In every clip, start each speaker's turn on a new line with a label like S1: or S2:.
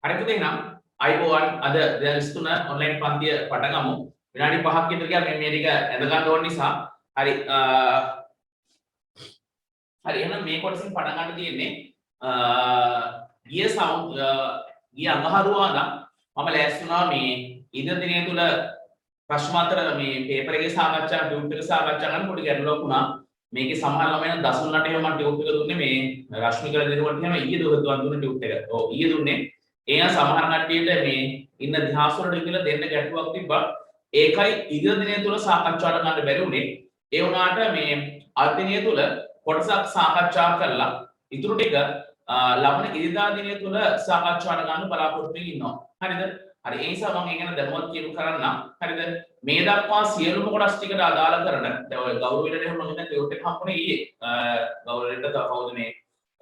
S1: හරිද එහෙනම් අයිබෝවන් අද දැන් ස්තුන ඔන්ලයින් පන්තිය පටන් ගමු. විනාඩි 5ක් විතර ගියා මේ ටික ඇඳ ගන්න ඕන නිසා. හරි හරි එහෙනම් මේ කොටසින් පටන් ගන්න තියෙන්නේ ගිය අඟහරුවාදා මම ලෑස්ති වුණා මේ ඉදිරි දිනය තුල ප්‍රශ්න මාතර මේ පේපර් එකේ සාකච්ඡා ටියුට් එක සාකච්ඡා කරන පොඩි ගැටලුවක් වුණා. මේකේ සමහර ළමයින් 13ට එහෙම මම ටියුට් එක දුන්නේ මේ රශ්මි කරලා දෙනකොට එහෙම ඊයේ දුන්නා ටියුට් එක. ඔව් ඊයේ දුන්නේ. ඒ සමහර කට්ටියට මේ ඉන්න ඉතිහාස වලට කියලා දෙන්න ගැටලුවක් තිබ්බා. ඒකයි ඉදිරි දිනය තුල සාකච්ඡාට ගන්න බැරි වුණේ. ඒ වුණාට මේ අද දිනය තුල කොටසක් සාකච්ඡා කරලා ඉතුරු ටික ලබන ඉරිදා දිනය තුල සාකච්ඡාට ගන්න බලාපොරොත්තු වෙමින් ඉන්නවා. හරිද? හරි ඒ නිසා මම ඉගෙන දැනුවත් කියමු කරන්නම්. හරිද? මේ දක්වා සියලුම කොටස් ටිකට අදාළ කරන දැන් ඔය ගෞරවයට එහෙම මම හිතන්නේ ටියුට් එක හම්බුනේ ඊයේ. ගෞරවයට තව කවුද මේ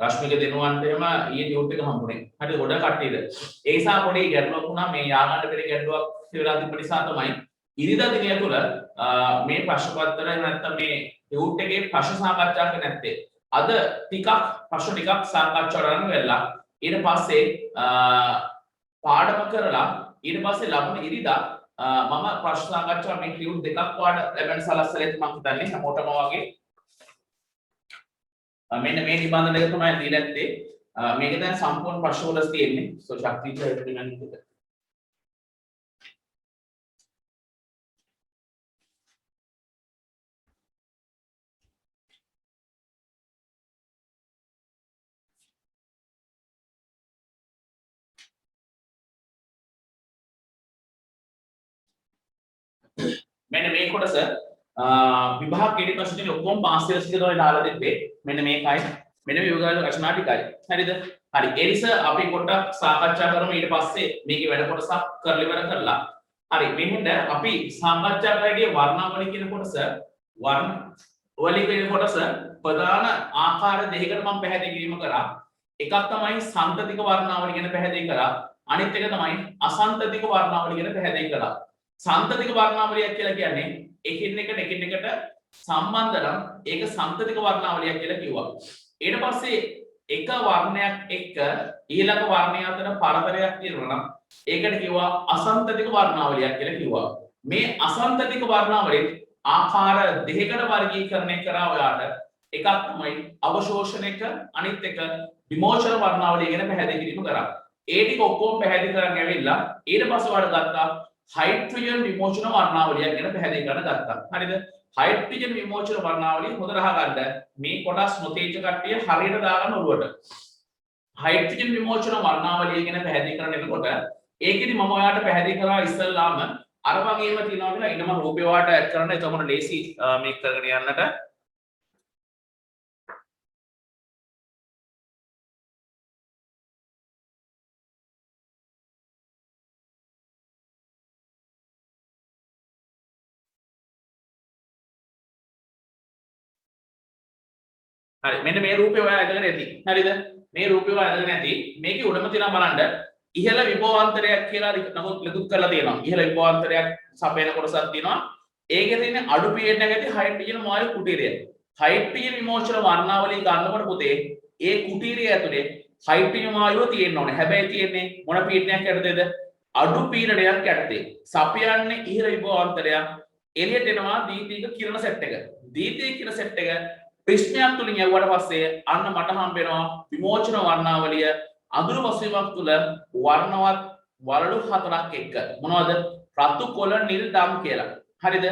S1: රශ්මික දෙනුවන්ට එහෙම ඊයේ ටියුට් එක හම්බුනේ. හරිද? ගොඩ කට්ටියද. ඒ නිසා පොඩි ගැටලුවක් වුණා මේ යාගන්න බැරි ගැටලුවක් කියලා තිබ්බ නිසා තමයි ඉරිදා දිනය තුල මේ ප්‍රශ්න පත්‍රය නැත්තම් මේ ටියුට් එකේ ප්‍රශ්න සාකච්ඡා කරන්නේ නැත්තේ. අද ටිකක් ප්‍රශ්න ටිකක් සාකච්ඡා කරන්න වෙලා ඊට පස්සේ පාඩම කරලා ඊට පස්සේ ලබන ඉරිදා මම ප්‍රශ්න සාකච්ඡා මේ ටියුට් දෙකක් වාට ලැබෙන සලස්සලෙත් මම හිතන්නේ හැමෝටම වගේ මෙන්න මේ නිබන්ධන දෙක තමයි දීලා ඇත්තේ. මේක දැන් සම්පූර්ණ ප්‍රශ්න වල තියෙන්නේ. සෝ ශක්තිච එක්ස්පෙරිමන්ට් එක. මෙන්න මේ කොටස විභාග කෙටි ප්‍රශ්න ටික ඔක්කොම පාස් වෙලා සිදුවලා දාලා දෙන්නේ. මෙන්න මේකයි. මෙන්න මේ විභාග රචනා ටිකයි. හරිද? හරි. ඒ නිසා අපි පොඩ්ඩක් සාකච්ඡා කරමු ඊට පස්සේ මේකේ වැඩ කොටසක් කරලා ඉවර කරලා. හරි. මෙහෙන්ද අපි සාකච්ඡා කරගිය වර්ණාවලි කියන කොටස වර්ණ වලි කියන කොටස ප්‍රධාන ආකාර දෙකකට මම පැහැදිලි කිරීම කරා. එකක් තමයි සම්තතික වර්ණාවලි ගැන පැහැදිලි කරා. අනිත් එක තමයි අසම්තතික වර්ණාවලි ගැන පැහැදිලි කරා. සම්තතික වර්ණාවලියක් කියලා කියන්නේ එකින් එකට සම්බන්ධ නම් ඒක සම්තතික වර්ණාවලියක් කියලා කිව්වා. ඊට පස්සේ එක වර්ණයක් එක්ක ඊළඟ වර්ණය අතර පරතරයක් තියෙනවා නම් ඒකට කිව්වා අසම්තතික වර්ණාවලියක් කියලා කිව්වා. මේ අසම්තතික වර්ණාවලියේ ආකාර දෙකකට වර්ගීකරණය කරා ඔයාලට. එකක් තමයි අවශෝෂණයක අනිත් එක විමෝචන වර්ණාවලිය ගැන පැහැදිලි කිරීම කරා. ඒ ටික ඔක්කොම පැහැදිලි කරන් ඇවිල්ලා ඊට පස්සේ ඔයාලට ගත්තා හයිඩ්‍රජන් විමෝචන වර්ණාවලියක් ගැන පැහැදිලි කරන්න ගත්තා. හරිද? හයිඩ්‍රජන් විමෝචන වර්ණාවලිය හොඳට අහගන්න. මේ කොටස් නොතේජ කට්ටිය හරියට දාගන්න ඔළුවට. හයිඩ්‍රජන් විමෝචන වර්ණාවලිය ගැන පැහැදිලි කරන්න එනකොට ඒකෙදි මම ඔයාලට පැහැදිලි කරා ඉස්සල්ලාම අර වගේම තියෙනවා කියලා ඊළඟ රූපේ ඔයාලට ඇඩ් කරන්න. එතකොට ලේසි මේක කරගෙන යන්නට. හරි මෙන්න මේ රූපේ ඔයා අදගෙන ඇති. හරිද? මේ රූපේ ඔයා අදගෙන ඇති. මේකේ උඩම තියෙනවා බලන්න ඉහළ විභවාන්තරයක් කියලා නමුත් ලකුත් කරලා තියෙනවා. ඉහළ විභවාන්තරයක් සපයන කොටසක් තියෙනවා. ඒකේ තියෙන අඩු පීඩනයක් ඇති හයිඩ්‍රජන් වායු කුටීරය. හයිඩ්‍රජන් විමෝචන වර්ණාවලිය ගන්නකොට පුතේ ඒ කුටීරය ඇතුලේ හයිඩ්‍රජන් වායුව තියෙන්න ඕනේ. හැබැයි තියෙන්නේ මොන පීඩනයක් යටතේද? අඩු පීඩනයක් යටතේ. සපයන්නේ ඉහළ විභවාන්තරයක්. එළියට එනවා දීතික කිරණ සෙට් එක. දීතික කිරණ සෙට් එක ප්‍රශ්නයක් තුලින් යවුවට පස්සේ අන්න මට හම්බ වෙනවා විමෝචන වර්ණාවලිය අඳුරු පසුබිමක් තුල වර්ණවත් වලලු හතරක් එක්ක මොනවද රතු කොළ නිල් දම් කියලා. හරිද?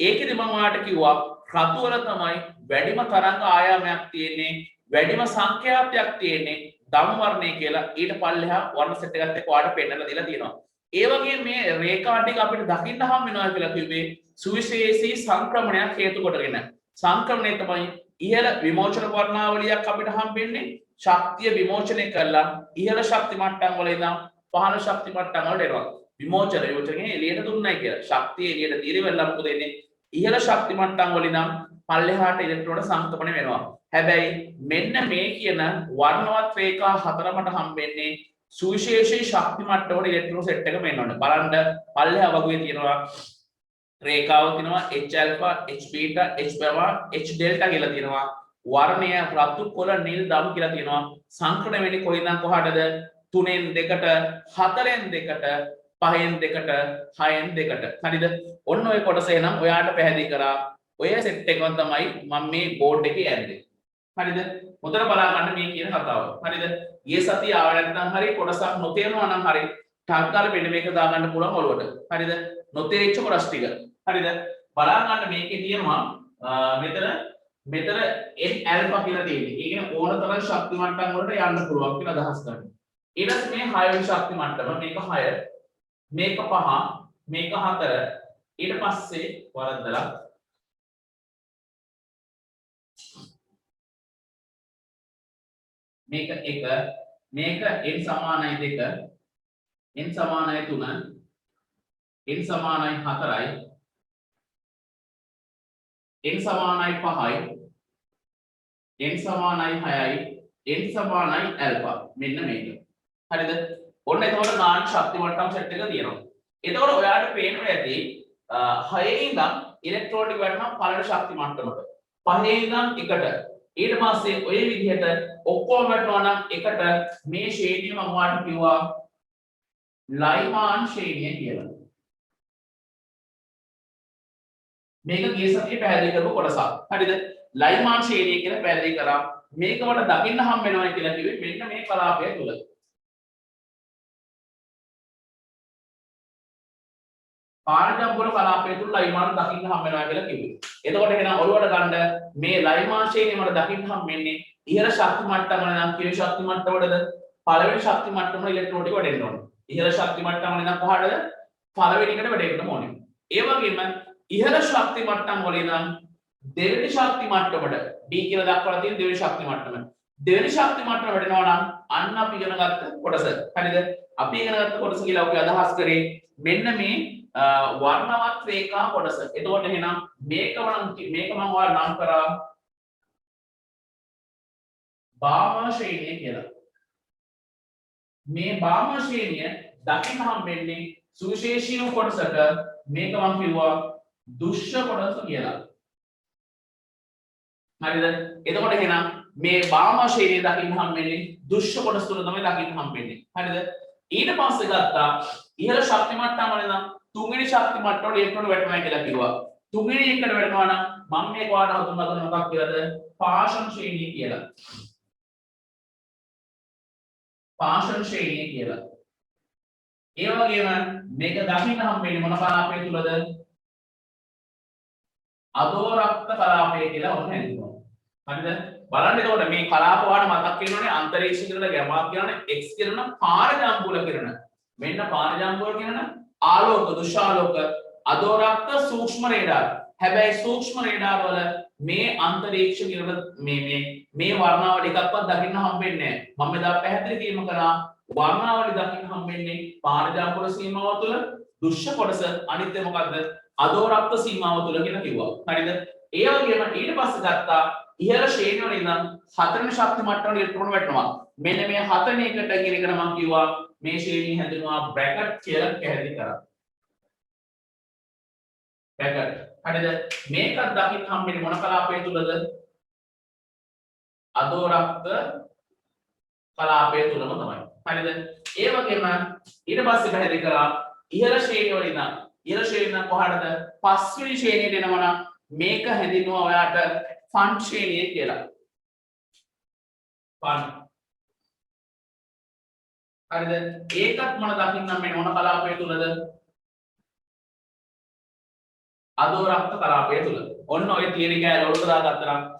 S1: ඒකෙදි මම ඔයාලට කිව්වා රතු වල තමයි වැඩිම තරංග ආයාමයක් තියෙන්නේ වැඩිම සංඛ්‍යාතයක් තියෙන්නේ දම් වර්ණය කියලා. ඊට පල්ලෙහා වර්ණ සෙට් එකත් එක්ක ඔයාලට පෙන්නලා දීලා තියෙනවා. ඒ වගේ මේ රේඛා ටික අපිට දකින්න හම් වෙනවා කියලා කිව්වේ සුවිශේෂී සංක්‍රමණයක් හේතු කොටගෙන. සංක්‍රමණය තමයි ඉහළ විමෝචන වර්ණාවලියක් අපිට හම්බෙන්නේ ශක්තිය විමෝචනය කරලා ඉහළ ශක්ති මට්ටම් වල ඉඳන් පහළ ශක්ති මට්ටම් වලට එනවා. විමෝචනය එළියට දුන්නයි කියලා. ශක්තිය එළියට දිරි වෙලා මොකද වෙන්නේ? ඉහළ ශක්ති මට්ටම් වල ඉඳන් පල්ලෙහාට ඉලෙක්ට්‍රෝන සංක්‍රමණය වෙනවා. හැබැයි මෙන්න මේ කියන වර්ණවත් රේඛා හතරකට හම්බෙන්නේ සුවිශේෂී ශක්ති මට්ටම වල ඉලෙක්ට්‍රෝන සෙට් එක මෙන්න ඕනේ. බලන්න පල්ලෙහා වගේ තියෙනවා රේඛාව තියෙනවා H alpha H beta H gamma H delta කියලා තියෙනවා. වර්ණය රතු කොළ නිල් දම් කියලා තියෙනවා. සංක්‍රමණය වෙන්නේ කොහෙන්ද කොහාටද? 3න් 2ට 4න් 2ට 5න් 2ට 6න් 2ට හරිද ඔන්න ඔය කොටස එනම් ඔයාට පැහැදිලි කරා ඔය සෙට් එකම තමයි මම මේ බෝඩ් එකේ ඇද්දේ හරිද මුතර බලා ගන්න මේ කියන කතාව හරිද ඊයේ සතිය ආව නැත්නම් හරි කොටසක් නොතේරෙනවා නම් හරි ටක් ගාලා මෙන්න මේක දාගන්න පුළුවන් ඔලුවට හරිද නොතේරිච්ච කොටස් ටික හරිද බලා ගන්න මේකේ තියෙනවා මෙතන n ඇල්ෆා කියලා තියෙන්නේ. ඒ කියන්නේ ඕන තරම් ශක්ති මට්ටම් වලට යන්න පුළුවන් කියලා අදහස් කරනවා. ඊට මේ 6 වෙනි ශක්ති මට්ටම මේක 6 මේක 5 මේක 4 ඊට පස්සේ වරද්දලා මේක 1 මේක n සමානයි 2 n සමානයි 3 n සමානයි 4යි n සමානයි 5යි n සමානයි 6යි n සමානයි ඇල්ෆා මෙන්න මේක හරිද ඔන්න එතකොට ගාන ශක්ති මට්ටම් සෙට් එක තියෙනවා එතකොට ඔයාලට පේනවා ඇති 6 ඉඳන් ඉලෙක්ට්‍රෝන ටික වැටෙනවා පළවෙනි ශක්ති මට්ටමට 5 ඉඳන් 1ට ඊට පස්සේ ඔය විදිහට ඔක්කොම වැටෙනවා නම් එකට මේ ශ්‍රේණිය මම ඔයාලට කිව්වා ලයිමාන් ශ්‍රේණිය කියලා මේක ගිය සතියේ පැහැදිලි කරපු කොටසක්. හරිද? ලයිමාන් ශ්‍රේණිය කියලා පැහැදිලි කරා. මේක මට දකින්න හම් වෙනවා කියලා කිව්වේ මෙන්න මේ කලාපය තුල. පාරජම්බුල කලාපය තුල ලයිමාන් දකින්න හම් වෙනවා කියලා කිව්වේ. එතකොට එහෙනම් ඔළුවට ගන්න මේ ලයිමාන් ශ්‍රේණිය මට දකින්න හම් වෙන්නේ ඉහළ ශක්ති මට්ටම වල නම් කිව්වේ ශක්ති මට්ටමවලද පළවෙනි ශක්ති මට්ටම වල ඉලෙක්ට්‍රෝන ටික වැඩෙන්න ඕනේ. ඉහළ ශක්ති මට්ටම වල නම් කොහාටද? පළවෙනි එකට වැඩෙන්න ඕනේ. ඒ වගේම ඉහළ ශක්ති මට්ටම් වලින් නම් දෙවෙනි ශක්ති මට්ටමට D කියලා දක්වලා තියෙන දෙවෙනි ශක්ති මට්ටම. දෙවෙනි ශක්ති මට්ටම වැඩෙනවා නම් අන්න අපි ඉගෙන ගත්ත කොටස. හරිද? අපි ඉගෙන ගත්ත කොටස කියලා අපි අදහස් කරේ මෙන්න මේ වර්ණවත් රේඛා කොටස. එතකොට එහෙනම් මේක මම ඔයාලා නම් කරා බාම ශ්‍රේණිය කියලා. මේ බාම ශ්‍රේණිය දකින්න හම්බෙන්නේ සුවිශේෂී වූ කොටසක මේක මම කිව්වා දුෂ්‍ය කොටස කියලා. හරිද? එතකොට එහෙනම් මේ බාම ශ්‍රේණිය දකින්න හම්බෙන්නේ දුෂ්‍ය කොටස තුල තමයි දකින්න හම්බෙන්නේ. හරිද? ඊට පස්සේ ගත්තා ඉහළ ශක්ති මට්ටම වල නම් තුන්වෙනි ශක්ති මට්ටමට ඉලෙක්ට්‍රෝන වැටෙනවා කියලා කිව්වා. තුන්වෙනි එකට වැටෙනවා නම් මම මේක ඔයාලට හඳුන්වා දුන්න මොකක් කියලාද? පාෂන් ශ්‍රේණිය කියලා. පාෂන් ශ්‍රේණිය කියලා. ඒ වගේම මේක දකින්න හම්බෙන්නේ මොන කලාපය තුලද? අදෝරක්ත කලාපය කියලා ඔන්න හිතනවා. හරිද? බලන්න එතකොට මේ කලාප වල මතක් වෙනෝනේ අන්තරීක්ෂ කිරණ ගැමාක් කියනනේ X කිරණ පාරජම්බුල කිරණ. මෙන්න පාරජම්බුල කිරණ ආලෝක දුෂාලෝක අදෝරක්ත සූක්ෂම රේඩාර. හැබැයි සූක්ෂම රේඩාර වල මේ අන්තරීක්ෂ කිරණ මේ වර්ණාවල එකක්වත් දකින්න හම්බෙන්නේ නැහැ. මම එදා පැහැදිලි කිරීම කරා වර්ණාවල දකින්න හම්බෙන්නේ පාරජම්බුල සීමාව තුළ දුෂ්‍ය කොටස අනිත් එක මොකද්ද? අදෝරක්ත සීමාව තුළ කියලා කිව්වා. හරිද? ඒ වගේම ඊට පස්සේ ගත්තා ඉහළ ශ්‍රේණිය වල ඉඳන් හතරවෙනි ශක්ති මට්ටමට ඉලෙක්ට්‍රෝන වැටෙනවා. මෙන්න මේ හතරවෙනි එකට කියන එකට මම කිව්වා මේ ශ්‍රේණිය හැඳින්වුවා බ්‍රැකට් කියලා පැහැදිලි කරා. බ්‍රැකට්. හරිද? මේකත් දකින්න හම්බෙන්නේ මොන කලාපය තුලද? අදෝරක්ත කලාපය තුලම තමයි. හරිද? ඒ වගේම ඊට පස්සේ පැහැදිලි කරා ඉහළ ශ්‍රේණිය වල ඉඳන් ඉහළ ශ්‍රේණිය කොහාටද? පස්වෙනි ශ්‍රේණියට එනවා නම් මේක හැඳින්වුවා ඔයාට ෆන් ශ්‍රේණිය කියලා. ෆන්. හරිද? ඒකත් මොන දකින්නම් මේ මොන කලාපය තුලද? අදෝරක්ත කලාපය තුල. ඔන්න ඔය තියරි කෑල්ල වලට දාගත්තා නම්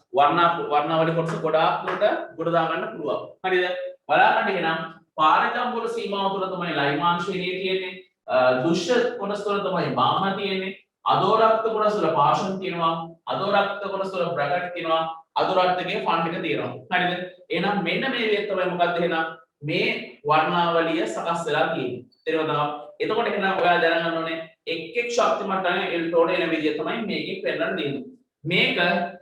S1: වර්ණාවලි කොටස ගොඩාක් දුරට ගොඩ දාගන්න පුළුවන්. හරිද? බලන්න එහෙනම් පාරජම්බුල සීමාව තුල තමයි ලයිමාන් ශ්‍රේණිය තියෙන්නේ. දුෂ්‍ය කොටස් තුල තමයි බාම තියෙන්නේ. අදෝරක්ත කොටස් වල පාෂන් තියෙනවා. අදෝරක්ත කොටස් වල බ්‍රැකට් තියෙනවා. අදෝරක්තකේ ෆන් ටික තියෙනවා. හරිද? එහෙනම් මෙන්න මේ විදිහට තමයි මොකද්ද එහෙනම් මේ වර්ණාවලිය සකස් වෙලා තියෙන්නේ. තේරුණාද? එතකොට එහෙනම් ඔයාලා දැනගන්න ඕනේ එක් එක් ශක්ති මට්ටමේ ඉලෙක්ට්‍රෝන එන විදිය තමයි මේකෙන් පෙන්නන්න දෙන්නේ. මේක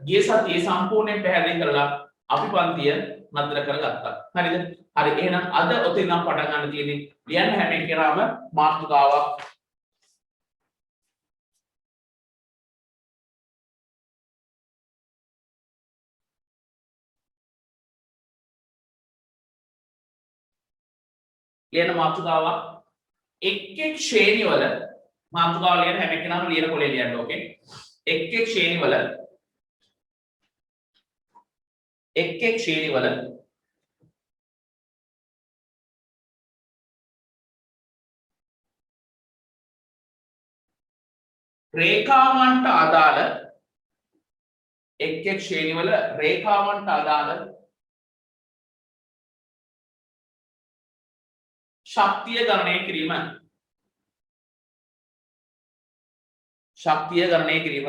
S1: ගිය සතියේ සම්පූර්ණයෙන් පැහැදිලි කරලා අපි පන්තිය නතර කරගත්තා. හරිද? හරි එහෙනම් අද ඔතන නම් පටන් ගන්න තියෙන්නේ ලියන්න හැම එකේම මාතෘකාවක් ලියන මාතෘකාවක් එක් ශ්‍රේණිවල මාතෘකාව ලියන හැම එකනම ලියන පොලේ ලියන්න ඕකේ එක් ශ්‍රේණිවල රේඛාවන්ට අදාළ එක් ශ්‍රේණිවල රේඛාවන්ට අදාළ ශක්තිය ගණනය කිරීම ශක්තිය ගණනය කිරීම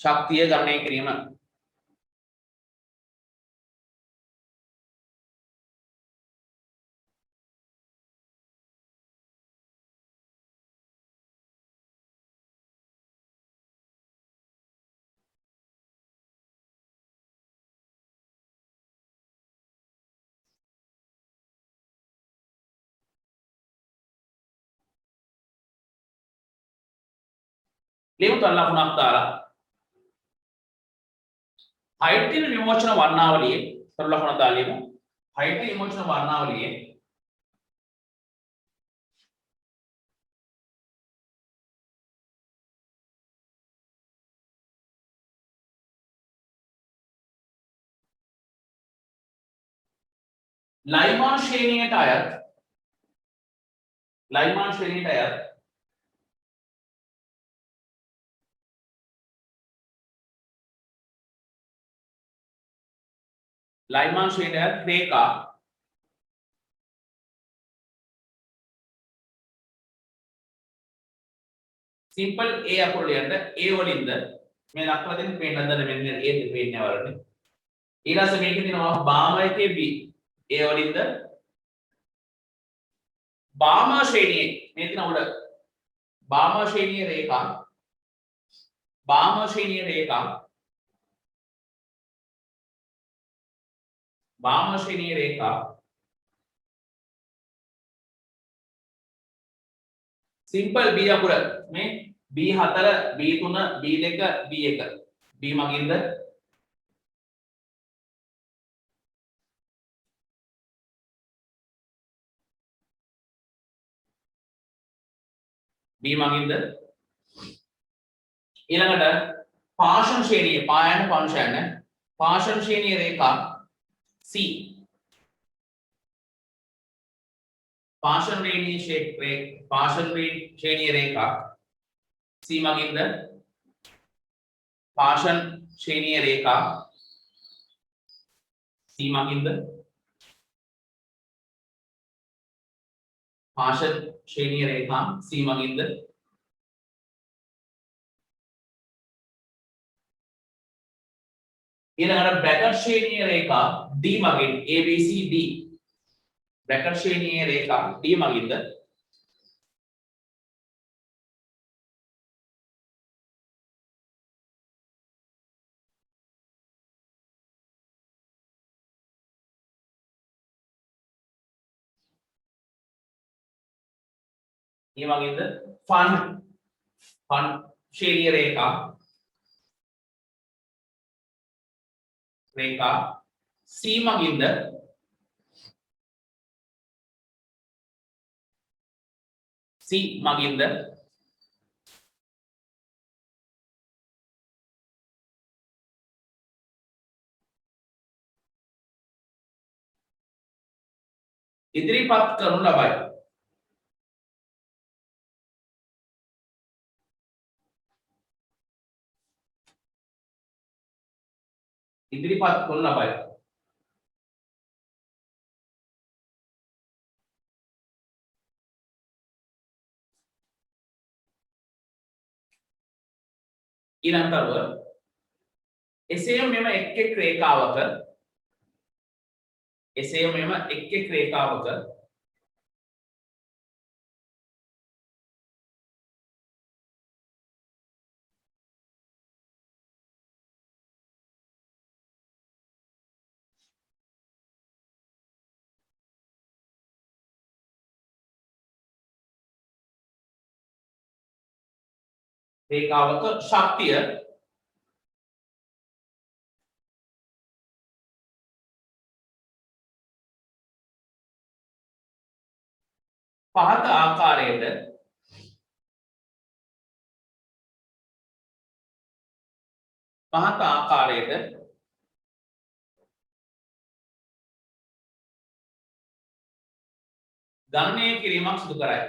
S1: ශක්තිය ගණනය කිරීම ලියමු තව ලකුණක් දාලා හයිඩ්‍රජන් විමෝචන වර්ණාවලියේ තව ලකුණක් දාලා ලියමු හයිඩ්‍රජන් විමෝචන වර්ණාවලියේ ලයිමා ශ්‍රේණියට අයත් ලයිමා ශ්‍රේණියට අයත් ලයිමා ශ්‍රේණියට අයත් රේඛා සිම්පල් A අකුර ලියන්න A වලින්ද මේ දක්වලා දෙන්න පේන්න හදන මෙන්න A දෙපේන්නේ වලනේ ඊළඟට මේකේ තියෙනවා බාම එකේ B A වලින්ද බාම ශ්‍රේණියේ මේ තියෙන උඩ බාම ශ්‍රේණියේ රේඛා බාම ශ්‍රේණියේ රේඛා බාම ශ්‍රේණියේ රේඛා සිම්පල් B අකුර මේ B4 B3 B2 B1 B මගින්ද B මගින්ද ඊළඟට පාෂණ ශ්‍රේණියේ පායන පංශයන පාෂණ ශ්‍රේණියේ රේඛා C පාෂණ ශ්‍රේණියේ රේඛා C මගින්ද පාෂණ ශ්‍රේණියේ රේඛා C මගින්ද පාෂණ ශ්‍රේණියේ රේඛා C මගින්ද ඊළඟට බ්‍රැකට් ශ්‍රේණියේ රේඛා D මගින් ABC D බ්‍රැකට් ශ්‍රේණියේ රේඛා D මගින්ද E මගින්ද ෆන් ශ්‍රේණියේ රේඛා C මගින්ද C මගින්ද ඉදිරිපත් කරනු ලබයි ඉදිරිපත් කරනු ලබයි ඊළඟටව එසේම මෙම එක් රේඛාවක ශක්තිය පහත ආකාරයට ගණනය කිරීමක් සිදු කරයි.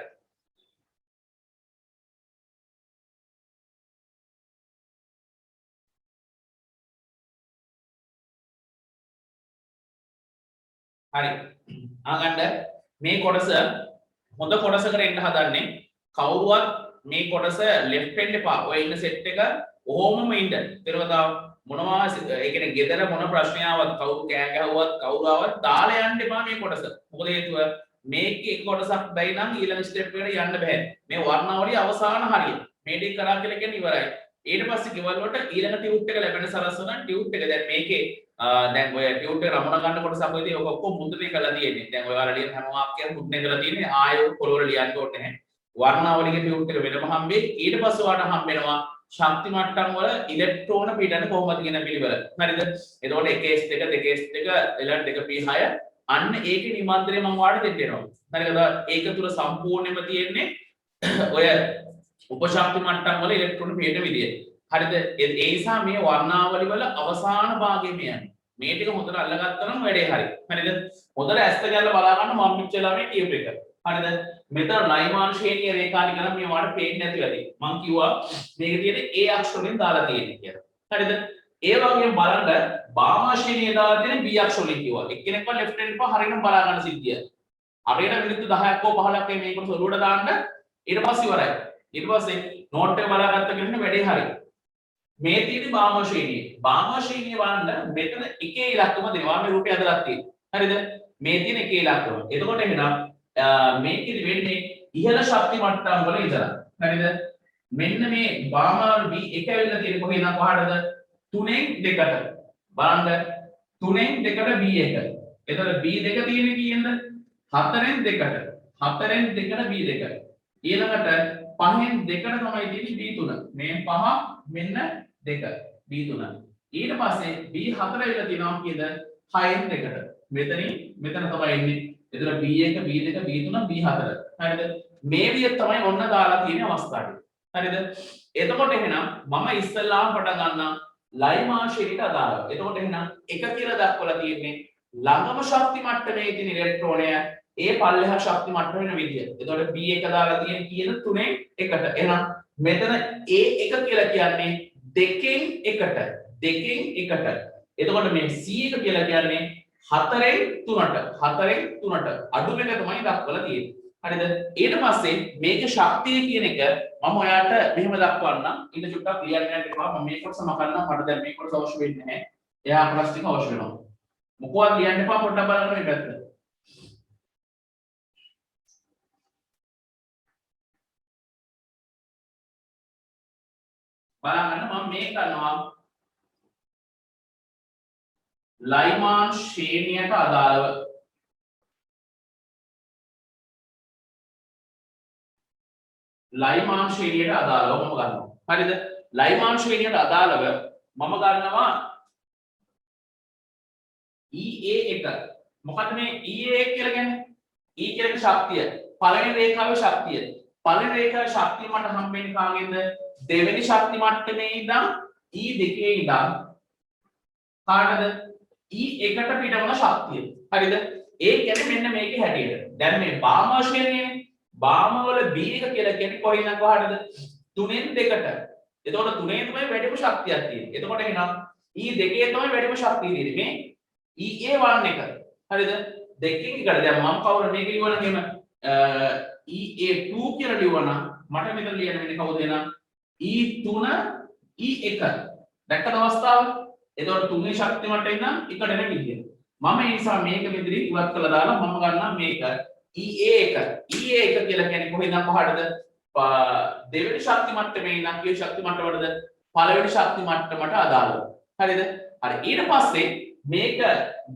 S1: හරි. ආගන්න මේ කොටස හොඳ කොටසකට එන්න හදන්නේ. කවුරුවත් මේ කොටස left වෙන්න එපා. ඔය ඉන්න සෙට් එක ඔහොමම ඉන්න. ඊටවතා මොනවා ඒ කියන්නේ ගෙදර මොන ප්‍රශ්නයාවක් කවුරු කෑ ගැහුවත් කවුරු ආවත් දාලා යන්න එපා මේ කොටස. මොකද හේතුව මේකේ එක කොටසක් බැයි නම් ඊළඟ ස්ටෙප් එකට යන්න බෑ. මේ වර්ණාවලිය අවසාන හරිය. මේ ටික කරා කියලා කියන්නේ ඉවරයි. ඊට පස්සේ ගෙවල් වලට ඊළඟ ටියුට් එක ලැබෙන සලස්වන ටියුට් එක දැන් මේකේ දැන් ඔය ටියුට් එක රමණ ගන්න කොටසක් ඔයදී ඔක ඔක්කොම මුද්‍රණය කරලා තියෙන්නේ. දැන් ඔයාලා ලියන හැම වාක්‍යයක්ම මුද්‍රණය කරලා තියෙන්නේ. ආයෙ පොළොවල ලියන්න ඕනේ නැහැ. වර්ණාවලියේ ටියුට් එක වෙනම හම්බෙයි. ඊට පස්සේ ඔයාලට හම්බෙනවා ශක්ති මට්ටම් වල ඉලෙක්ට්‍රෝන පීඩන කොහොමද කියන පිළිවෙල. හරිද? එතකොට 1s2 2s2 එලන් 2p6 අන්න ඒකේ නිබන්ධනය මම ඔයාලට දෙන්න වෙනවා. හරිද? ඒක තුල සම්පූර්ණයෙන්ම තියෙන්නේ ඔය උපශක්ති මට්ටම් වල ඉලෙක්ට්‍රෝන පීඩන විදිය. හරිද? ඒ නිසා මේ වර්ණාවලි වල අවසාන භාගයේ මේ යන්නේ. මේ ටික හොඳට අල්ලගත්තා නම් වැඩේ හරි. හරිද? හොඳට ඇස්ත ගැල්ල බලා ගන්න මම මෙච්චර මේ කියපු එක. හරිද? මෙතන ලයිමාන් ශ්‍රේණිය රේඛානික නම් මේ වලට පේන්නේ නැති වැඩි. මම කිව්වා මේක තියෙන්නේ A අක්ෂරයෙන් දාලා තියෙන්නේ කියලා. හරිද? ඒ වගේම බලන්න බාමා ශ්‍රේණිය දාලා තියෙන B අක්ෂරයෙන් කිව්වා. එක්කෙනෙක්ව left hand පහ හරියටම බලා ගන්න සිද්ධිය. හරියට මිනිත්තු 10ක් හෝ 15ක් මේක සොරුවට දාන්න ඊට පස්සේ ඉවරයි. ඊට පස්සේ නෝට් එක බලාගත්ත කෙනෙක් වැඩේ හරි. මේ තියෙන්නේ බාමා ශ්‍රේණිය. බාමා ශ්‍රේණිය වන්න මෙතන එකේ ඉලක්කම දෙනවා මේ රූපය හදලා තියෙන්නේ. හරිද? මේ තියෙන එකේ ඉලක්කම. එතකොට එහෙනම් මේකෙදි වෙන්නේ ඉහළ ශක්ති මට්ටම් වල ඉඳලා. හරිද? මෙන්න මේ බාමාවල B එක වෙන්න තියෙන කොහේද පහටද? 3න් 2ට. බලන්න 3න් 2ට B1. එතකොට B2 තියෙන්නේ කීයෙන්ද? 4න් 2ට. 4න් 2ට B2. ඊළඟට 5න් 2ට තමයි තියෙන්නේ B3. මේ 5 මෙන්න 2 B3. ඊට පස්සේ B4 වෙලා තියෙනවා කීයද? 6න් 2ට. මෙතන තමයි ඉන්නේ. එතන B1 B2 B3 B4. හරිද? මේ විදිහ තමයි ඔන්න දාලා තියෙන අවස්ථාවේ. හරිද? එතකොට එහෙනම් මම ඉස්සල්ලාම පටන් ගන්නම් ලයිමාන් ශ්‍රේණියට අදාළව. එතකොට එහෙනම් එක කියලා දක්වලා තියෙන්නේ ළඟම ශක්ති මට්ටමේ තියෙන ඉලෙක්ට්‍රෝනය ඒ පල්ලෙහා ශක්ති මට්ටම වෙන විදිය. එතකොට B1 දාලා තියෙන කීයද? 3න් 1ට. එහෙනම් මෙතන A1 කියලා කියන්නේ 2න් 1ට. 2න් 1ට. එතකොට මේ C1 කියලා කියන්නේ 4න් 3ට. 4න් 3ට. අඩු වෙන තමයි දක්වලා තියෙන්නේ. හරිද? ඊට පස්සේ මේකේ ශක්තිය කියන එක මම ඔයාලට මෙහෙම දක්වන්නම්. ඊට චුට්ටක් ලියන්න යන්න එපා. මම මේ කොටස මකන්නම්. මට දැන් මේ කොටස අවශ්‍ය වෙන්නේ නැහැ. එයා කොටස් ටික අවශ්‍ය වෙනවා. මොකවත් ලියන්න එපා. පොඩ්ඩක් බලන්න මේ පැත්ත. බලන්න මම මේ කරනවා ලයිමාන් ශ්‍රේණියට අදාළව ලයිමාන් ශ්‍රේණියට අදාළව මම ගන්නවා. හරිද? ලයිමාන් ශ්‍රේණියට අදාළව මම ගන්නවා EA1. මොකද මේ EA1 කියලා කියන්නේ? E කියන්නේ ශක්තිය. පළවෙනි රේඛාවේ ශක්තිය. පළවෙනි රේඛාවේ ශක්තිය මට හම්බෙන්නේ කාගෙන්ද? දෙවෙනි ශක්ති මට්ටමේ ඉඳන් E2 ඉඳන් කාටද? E1ට පිටවන ශක්තිය. හරිද? ඒ කියන්නේ මෙන්න මේකේ හැටියට. දැන් මේ බාමා ශ්‍රේණියනේ. බාමා වල B1 කියලා කියන්නේ කොහෙන්ද කොහටද? 3න් 2ට. එතකොට 3ේ තමයි වැඩිම ශක්තියක් තියෙන්නේ. එතකොට එහෙනම් E2 තමයි වැඩිම ශක්තිය තියෙන්නේ. මේ EA1 එක. හරිද? දෙකකින් එකට දැන් මම කවුරු මේක ලියවනම් එහෙම EA2 කියලා ලියවනම් මට මෙතන ලියන්න වෙන්නේ කවුද එහෙනම් E3 E1. දැක්කද අවස්ථාව? එතකොට 3ේ ශක්ති මට්ටමේ ඉඳන් එකට එන විදිය. මම ඒ නිසා මේක මෙතනින් ඉවත් කළා දාලා මම ගන්නවා මේක EA1. EA1 කියලා කියන්නේ කොහෙන්ද පහටද? දෙවෙනි ශක්ති මට්ටමේ ඉඳන් කී ශක්ති මට්ටමටද? පළවෙනි ශක්ති මට්ටමට අදාළව. හරිද? හරි. ඊට පස්සේ මේක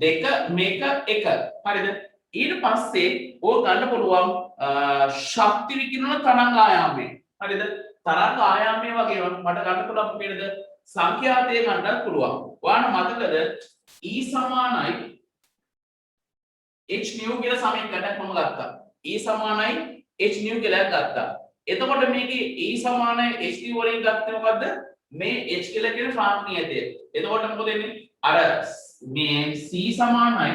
S1: 2 මේක 1. හරිද? ඊට පස්සේ ඕක ගන්න පුළුවන් ශක්ති විකිරණ තරංග ආයාමය. හරිද? තරංග ආයාමය වගේම මට ගන්න පුළුවන් මොකේද? සංඛ්‍යාතය ගන්නත් පුළුවන්. ඔයාලට මතකද E සමානයි h nu කියලා සමීකරණයක් මම ගත්තා. E සමානයි h new කියලා ගත්තා. එතකොට මේකේ e සමානයි h new වලින් ගත්තේ මොකද්ද? මේ h කියලා කියන ශ්‍රාන්තියද. එතකොට මොකද වෙන්නේ? අර මේ c සමානයි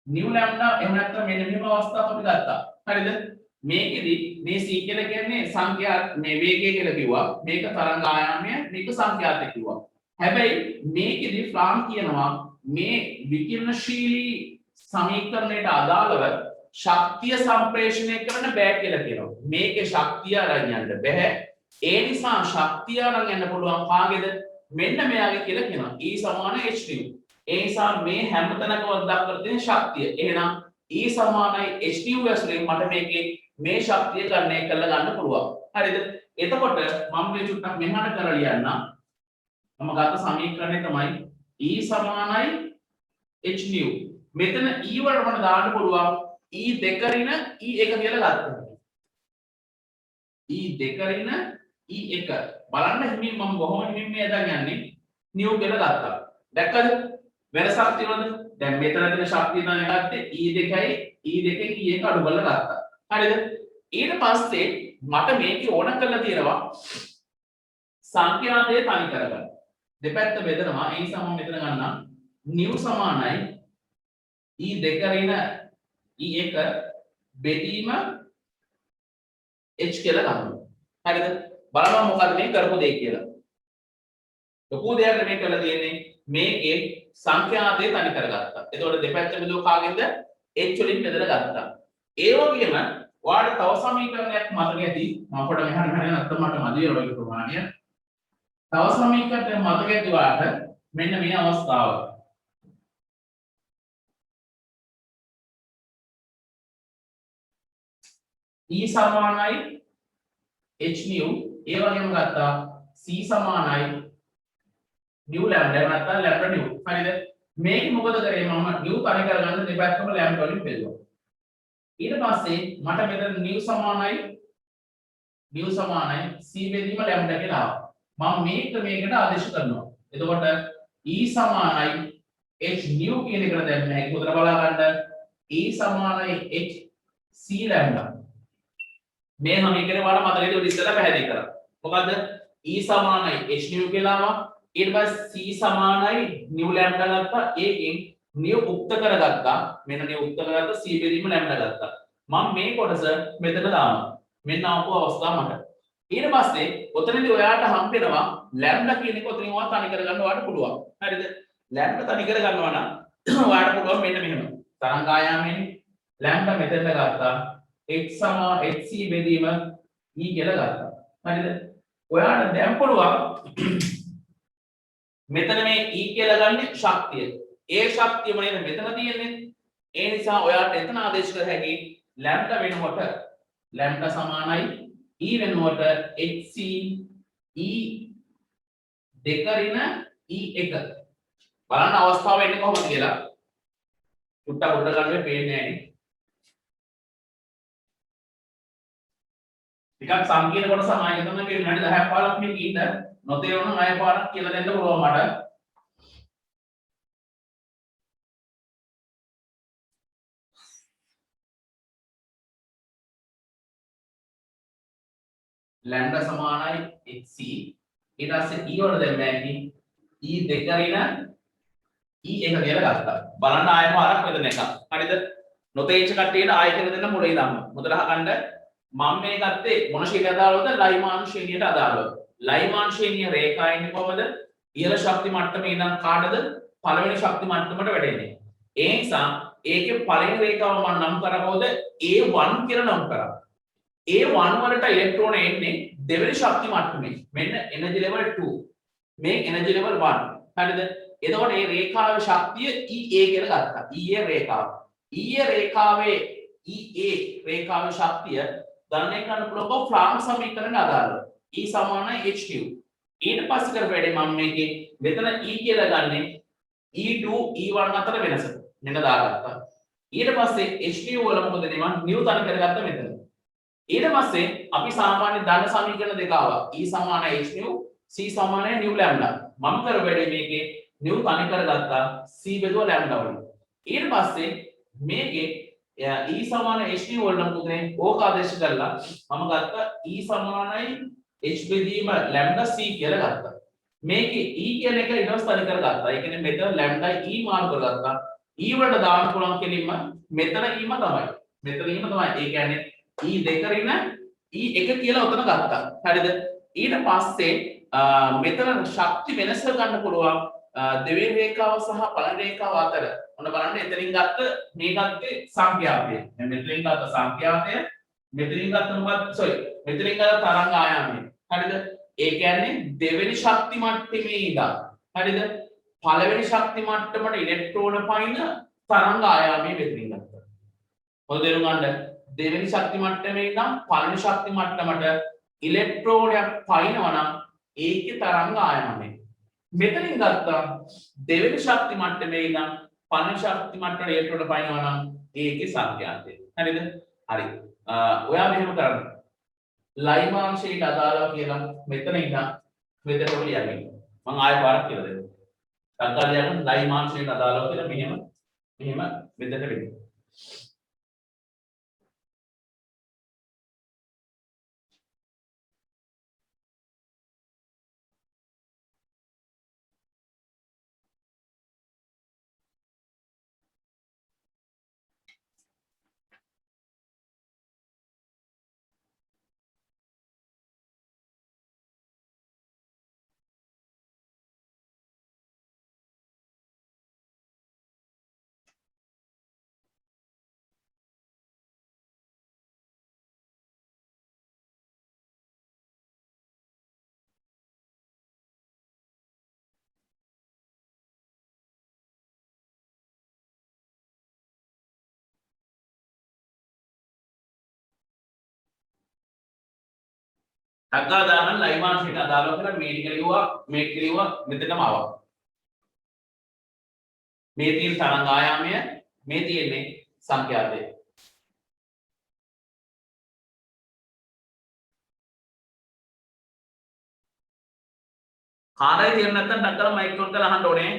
S1: new lambda එහෙම නැත්නම් මෙන්න මෙහෙම අවස්ථාවක් අපි ගත්තා. හරිද? මේකෙදි මේ c කියලා කියන්නේ සංඛ්‍යා මේ වේගය කියලා කිව්වා. මේක තරංග ආයාමය, මේක සංඛ්‍යාත කිව්වා. හැබැයි මේකෙදි ෆ්ලාන් කියනවා මේ විකිරණශීලී සමීකරණයට අදාළව ශක්තිය සම්ප්‍රේෂණය කරන්න බෑ කියලා කියනවා. මේකේ ශක්තිය අරන් යන්න බෑ. ඒ නිසා ශක්තිය අරන් යන්න පුළුවන් කාගේද? මෙන්න මෙයාගේ කියලා කියනවා. E සමාන h new. ඒ නිසා මේ හැම තැනකම දක්වලා තියෙන ශක්තිය. එහෙනම් E සමානයි h new වලින් මට මේකේ මේ ශක්තිය ගණනය කරලා ගන්න පුළුවන්. හරිද? එතකොට මම මේ චුට්ටක් මෙහාට කරලා ලියන්නම්. මම ගත්ත සමීකරණය තමයි E සමානයි h new. මෙතන E වලට මට දාන්න පුළුවන් E දෙක ඍණ E1 කියලා ගත්තා. E දෙක ඍණ E1 බලන්න හිමින් මම බොහොම හිමින් මේ හදන් යන්නේ new කියලා ගත්තා. දැක්කද? වෙනසක් තියෙනවද? දැන් මෙතන තියෙන ශක්තිය තමයි ගත්තේ E2යි E2කින් E1 අඩු කරලා ගත්තා. හරිද? ඊට පස්සේ මට මේකේ ඕන කරලා තියෙනවා සංඛ්‍යාතය තනි කරගන්න. දෙපැත්ත බෙදනවා. ඒ නිසා මම මෙතන ගන්නම් new සමානයි E2 ඍණ E1 බෙදීම h කියලා ගන්නවා. හරිද? බලන්න මොකද මේ කරපු දෙය කියලා. ලොකු දෙයක් මේ කරලා තියෙන්නේ මේකේ සංඛ්‍යාතය තනි කරගත්තා. එතකොට දෙපැත්ත බෙදුව කාගෙන්ද? h වලින් බෙදලා ගත්තා. ඒ වගේම ඔයාලට තව සමීකරණයක් මතක ඇති. මම පොඩ්ඩක් මෙහාට නැත්නම් මට මදි වෙන වගේ ප්‍රමාණය. තව සමීකරණයක් මතක ඇති ඔයාලට මෙන්න මේ අවස්ථාව. E සමානයි h new ඒ වගේම ගත්තා c සමානයි new lambda නැත්නම් lambda new. හරිද? මේක මොකද කරේ මම new තනි කරගන්න දෙපැත්තම lambda වලින් බෙදුවා. ඊට පස්සේ මට මෙතන new සමානයි c බෙදීම lambda කියලා ආවා. මම මේකට ආදේශ කරනවා. එතකොට e සමානයි h new කියන එකට දැන් මේක උතර බලා ගන්න e සමානයි h c lambda. මේ සමීකරණය වල මතකද ඔය ඉස්සෙල්ලා පැහැදිලි කරා. මොකද්ද? E සමානයි h new කියලා ආවා. ඊට පස්සේ c සමානයි new lambda ගත්තා. ඒකෙන් new උක්ත කරගත්තා. මෙන්න new උක්ත කරගත්තා c බෙදීම lambda ගත්තා. මම මේ කොටස මෙතන දානවා. මෙන්න ආපු අවස්ථාව මට. ඊට පස්සේ ඔතනදී ඔයාට හම්බ වෙනවා lambda කියන එක ඔතනින් ඔයා තනි කරගන්න ඔයාට පුළුවන්. හරිද? lambda තනි කරගන්නවා නම් ඔයාට පුළුවන් මෙන්න මෙහෙම. තරංග ආයාමයෙන් lambda මෙතන ගත්තා. h hc බෙදීම e කියලා ගත්තා. හරිද? ඔයාට දැන් පුළුවන් මෙතන මේ e කියලා ගන්න ශක්තිය. ඒ ශක්තියම නේද මෙතන තියෙන්නේ. ඒ නිසා ඔයාට එතන ආදේශ කර හැකි lambda වෙනකොට lambda සමානයි e වෙනකොට hc e දෙක ඍණ e1. බලන්න අවස්ථාව වෙන්නේ කොහොමද කියලා. චුට්ටක් උඩ ගන්න පේන්නේ නැහැ නේ. ටිකක් සංකීර්ණ කොටස ආයෙ තමයි මේ විනාඩි 10ක් 15ක් මේ කීට නොතේරුණා ආයෙ පාරක් කියලා දෙන්න පුළුවන් මට. lambda සමානයි hc ඊට පස්සේ e වල දැන් මෑකි e දෙක ඍණ e1 කියලා ගත්තා. බලන්න ආයෙ පාරක් වෙන එක. හරිද? නොතේච්ච කට්ටියට ආයෙ කියලා දෙන්න මුලින් දාන්න. මුදල අහගන්න මම මේ ගත්තේ මොන ශේණියට අදාළවද? ලයිමාන් ශ්‍රේණියට අදාළව. ලයිමාන් ශ්‍රේණිය රේඛා එන්නේ කොහමද? ඉහළ ශක්ති මට්ටමේ ඉඳන් කාටද පළවෙනි ශක්ති මට්ටමට වැඩෙන්නේ. ඒ නිසා ඒකේ පළවෙනි රේඛාව මම නම් කරපොද A1 කියලා නම් කරා. A1 වලට ඉලෙක්ට්‍රෝන එන්නේ දෙවෙනි ශක්ති මට්ටමේ. මෙන්න එනර්ජි ලෙවල් 2. මේ එනර්ජි ලෙවල් 1. හරිද? එතකොට මේ රේඛාවේ ශක්තිය EA කියලා ගත්තා. EA රේඛාව. EA රේඛාවේ EA රේඛාවේ ශක්තිය ගණනය කරන්න පුළුවන් ෆ්ලාන් සමීකරණ අදාළව. E සමානයි h new. ඊට පස්සේ කර වැඩේ මම මේකේ මෙතන E කියලා ගන්නෙ E2 E1 අතර වෙනස. මෙන්න දාගත්තා. ඊට පස්සේ h new වල මොකද දෙන්නේ? මම new තනි කරගත්තා මෙතන. ඊට පස්සේ අපි සාමාන්‍ය ධන සමීකරණ දෙක ආවා. E සමානයි h new, c සමානයි new lambda. මම කර වැඩේ මේකේ new තනි කරගත්තා c බෙදුව lambda වලින්. ඊට පස්සේ මේකේ E සමාන hd වලට මොකද වෙන්නේ? ඕක ආදේශ කරලා මම ගත්තා E සමානයි h බෙදීම lambda c කියලා ගත්තා. මේකේ E කියන එක ඊට පස්සේ තනි කරගත්තා. ඒ කියන්නේ මෙතන lambda E මාරු කරගත්තා. E වලට දාන්න පුළුවන් කෙලින්ම මෙතන E ම තමයි. මෙතන E ම තමයි. ඒ කියන්නේ E දෙක රින E1 කියලා උතන ගත්තා. හරිද? ඊට පස්සේ මෙතන ශක්ති වෙනස ගන්න පුළුවන් දෙවෙනි රේඛාව සහ පළවෙනි රේඛාව අතර. ඔන්න බලන්න එතනින් ගත්ත මේ ගත්තේ සංඛ්‍යාතය. දැන් මෙතනින් ගත්ත සංඛ්‍යාතය මෙතනින් ගත්ත මොකක්ද? sorry. මෙතනින් ගත්ත තරංග ආයාමය. හරිද? ඒ කියන්නේ දෙවෙනි ශක්ති මට්ටමේ ඉඳන් හරිද? පළවෙනි ශක්ති මට්ටමට ඉලෙක්ට්‍රෝන පයින් තරංග ආයාමය මෙතනින් ගත්තා. මොකද තේරුම් ගන්න දෙවෙනි ශක්ති මට්ටමේ ඉඳන් පළවෙනි ශක්ති මට්ටමට ඉලෙක්ට්‍රෝනයක් පයින්නවා නම් ඒකේ තරංග ආයාමය. මෙතනින් ගත්තා දෙවෙනි ශක්ති මට්ටමේ ඉඳන් පළවෙනි ශක්ති මට්ටමට ඉලෙක්ට්‍රෝන පයින්නවා නම් ඒකේ සංඛ්‍යාතය. හරිද? හරි. ඔයා මෙහෙම කරන්න. ලයිමාංශයට අදාළව කියලා මෙතන ඉඳන් මෙතනට ලියන්න. මම ආයෙ පාරක් කියලා දෙන්නම්. සංකල්පයන් ලයිමාංශයට අදාළව කියලා මෙහෙම මෙතනට වෙන්න. අග්ගා දාන ලයිමාංශයට අදාළව කියලා මේක ලියුවා මෙතනම ආවා. මේ තියෙන තරංග ආයාමය මේ තියෙන්නේ සංඛ්‍යාතය. කාර්යය තේරුම් නැත්නම් ඩක්කලා මයික් ඔන් කරලා අහන්න ඕනේ.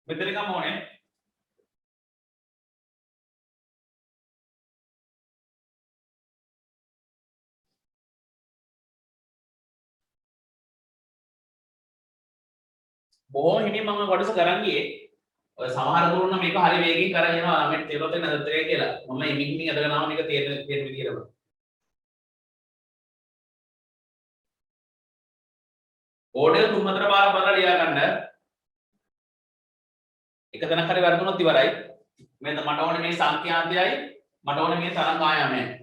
S1: මෙතන ගම ඕනේ. බොහොම හිමින් මම කොටස කරන් ගියේ. ඔය සමහර ගුරුන් නම් මේක හරි වේගෙන් කරන් යනවා ළමයින්ට තේරුවත් නැද්ද කියලා. මම හිමින් අදගෙන ආව මේක තේරෙන විදිහටම. ඕඩර් 3-4 පාර බලලා ලියා ගන්න. එක තැනක් හරි වැරදුනොත් ඉවරයි. මට ඕනේ මේ සංඛ්‍යාන්තයයි මට ඕනේ මේ තරංග ආයාමයයි.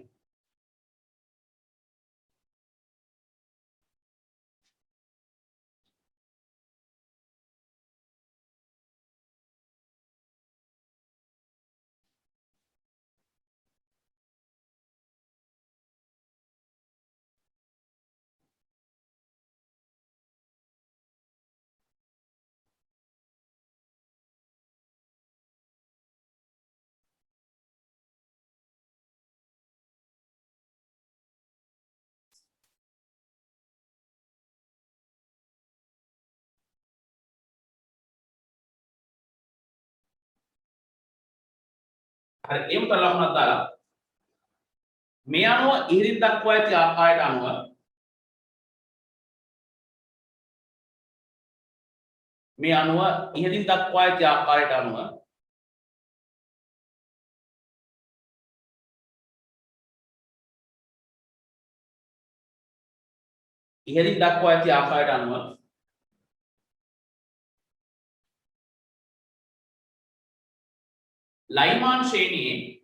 S1: හරි එහෙම කරලා ලකුණක් දාලා මේ අනුව ඉහළින් දක්වා ඇති ආකාරයට අනුව මේ අනුව ඉහළින් දක්වා ඇති ආකාරයට අනුව ඉහළින් දක්වා ඇති ආකාරයට අනුව ලයිමාන් ශ්‍රේණියේ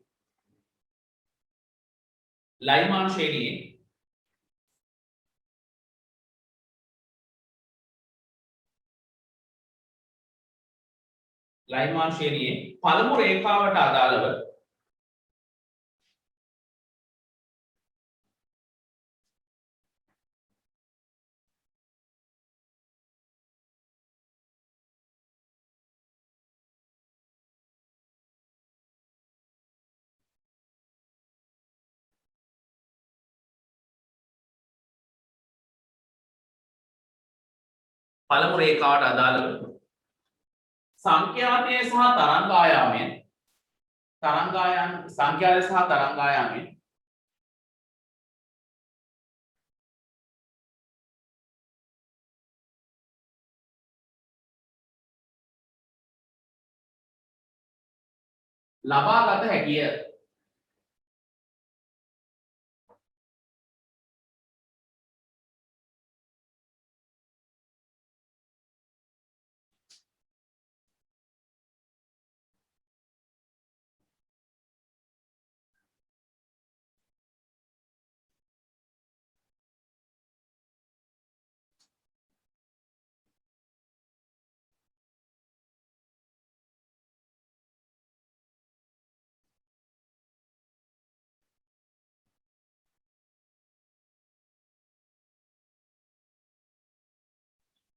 S1: පළමු රේඛාවට අදාළව සංඛ්‍යාතය සහ තරංගායාමයෙන් ලබාගත හැකිය.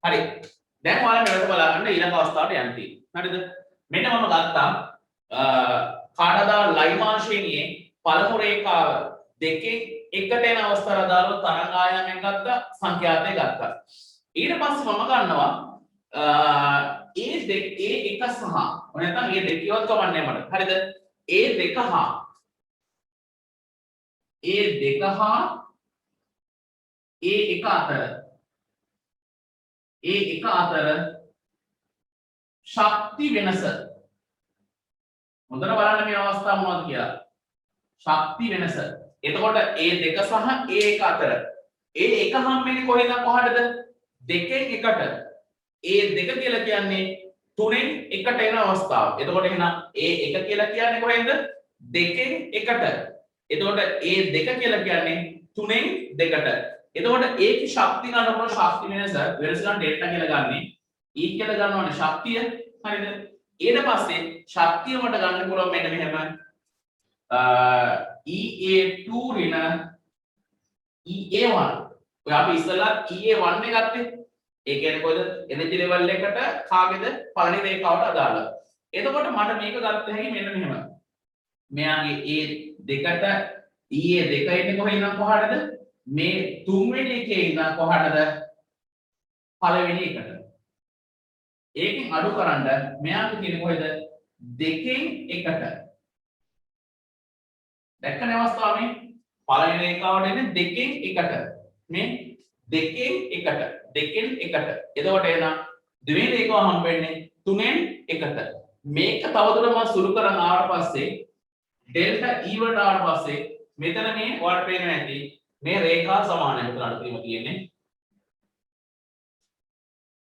S1: හරි දැන් ඔයාලා මෙලට බලාගන්න ඊළඟ අවස්ථාවට යන්න තියෙනවා. හරිද? මෙන්න මම ගත්තා කාඩදා ලයිමාන් ශ්‍රේණියේ පළමු රේඛාව දෙකෙන් එකට එන අවස්ථාවට අදාළව තරංග ආයාමයෙන් ගත්තා සංඛ්‍යාතය ගත්තා. ඊට පස්සේ මම ගන්නවා ඒ එක සහ නැත්නම් ඒ දෙක ඉවත් කවන්නේ මට. හරිද? ඒ දෙක හා ඒ එක අතර ශක්ති වෙනස හොඳට බලන්න මේ අවස්ථාව මොනවද කියලා. ශක්ති වෙනස. එතකොට ඒ දෙක සහ ඒ එක අතර ඒ එක හම්බෙන්නේ කොහෙන්ද කොහටද? දෙකෙන් එකට. ඒ දෙක කියලා කියන්නේ තුනෙන් එකට එන අවස්ථාව. එතකොට එහෙනම් ඒ එක කියලා කියන්නේ කොහෙන්ද? දෙකෙන් එකට. එතකොට ඒ දෙක කියලා කියන්නේ තුනෙන් දෙකට. එතකොට ඒකේ ශක්තිය ගන්නකොට ශක්ති වෙනස ගන්න ඩෙල්ටා කියලා ගන්නෙ. E කියලා ගන්නවනේ ශක්තිය. හරිද? ඊට පස්සේ ශක්තිය මට ගන්න පුළුවන් මෙන්න මෙහෙම EA2 ඍණ EA1. ඔය අපි ඉස්සෙල්ලා EA1 එක ගත්තේ. ඒ කියන්නේ කොහෙද? එනර්ජි ලෙවල් එකට කාගේද? පළවෙනි රේඛාවට අදාළව. එතකොට මට මේක ගත්ත හැකි මෙන්න මෙහෙම. මෙයාගේ A දෙකට EA2 ඉන්නේ කොහෙන්ද කොහටද? මේ තුන්වෙනි එකේ ඉඳන් කොහටද? පළවෙනි එකට. ඒකෙන් අඩු කරන්න මෙයාට තියෙන්නේ කොහෙද? දෙකෙන් එකට. දැක්කනේ අවස්ථාවේ පළවෙනි රේඛාවට එන්නේ දෙකෙන් එකට. මේ දෙකෙන් එකට. එතකොට එන දෙවෙනි රේඛාව හම්බෙන්නේ තුනෙන් එකට. මේක තවදුරටත් මම සුළු කරන් ආවට පස්සේ ඩෙල්ටා E වලට ආවට පස්සේ මෙතන මේ ඔයාලට පේනවා ඇති මේ රේඛා සමානයි. මෙතන අඩුවීම තියෙන්නේ.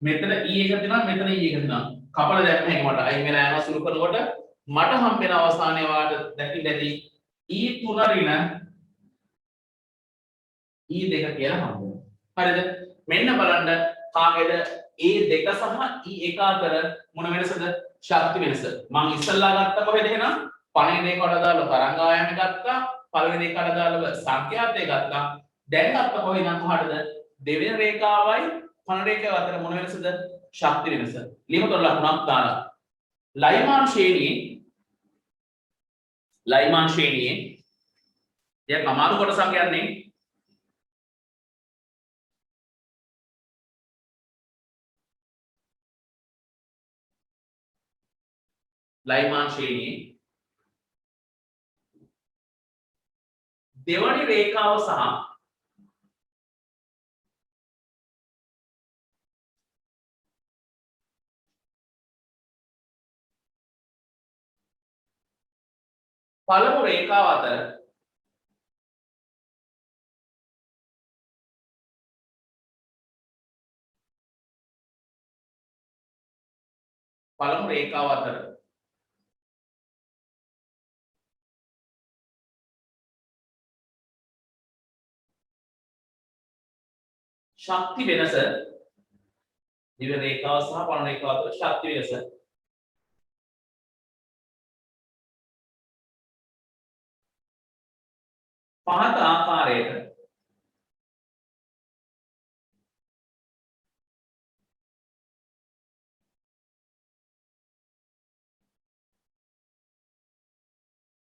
S1: මෙතන E එක තියෙනවා මෙතන E එක තියෙනවා. කපල දැම්ම හැකි මට. අයින් වෙලා යනවා සුළු කරනකොට මට හම්බෙන අවසානයේ වාට දැකින්න ඇති E3 ඍණ E2 කියලා හම්බෙනවා. හරිද? මෙන්න බලන්න කාගේද A2 සහ E1 අතර මොන වෙනසද? ශක්ති වෙනස. මම ඉස්සල්ලා ගත්ත කොහෙද එහෙනම්? පළවෙනි රේඛාවට අදාළව තරංග ආයාමය ගත්තා. පළවෙනි රේඛාවට අදාළව සංඛ්‍යාතය ගත්තා. දැන් ගත්ත කොහෙද කොහටද? දෙවෙනි රේඛාවයි පළවෙනි රේඛාව අතර මොන වෙනසද? ශක්ති වෙනස. ලියමතොල ලකුණක් දාලා. ලයිමාන් ශ්‍රේණියේ දැන් අමාරු කොටසක් යන්නේ ලයිමාන් ශ්‍රේණියේ දෙවනි රේඛාව සහ පළමු රේඛාව අතර ශක්ති වෙනස දිව රේඛාව සහ පළමු රේඛාව අතර ශක්ති වෙනස පහත ආකාරයට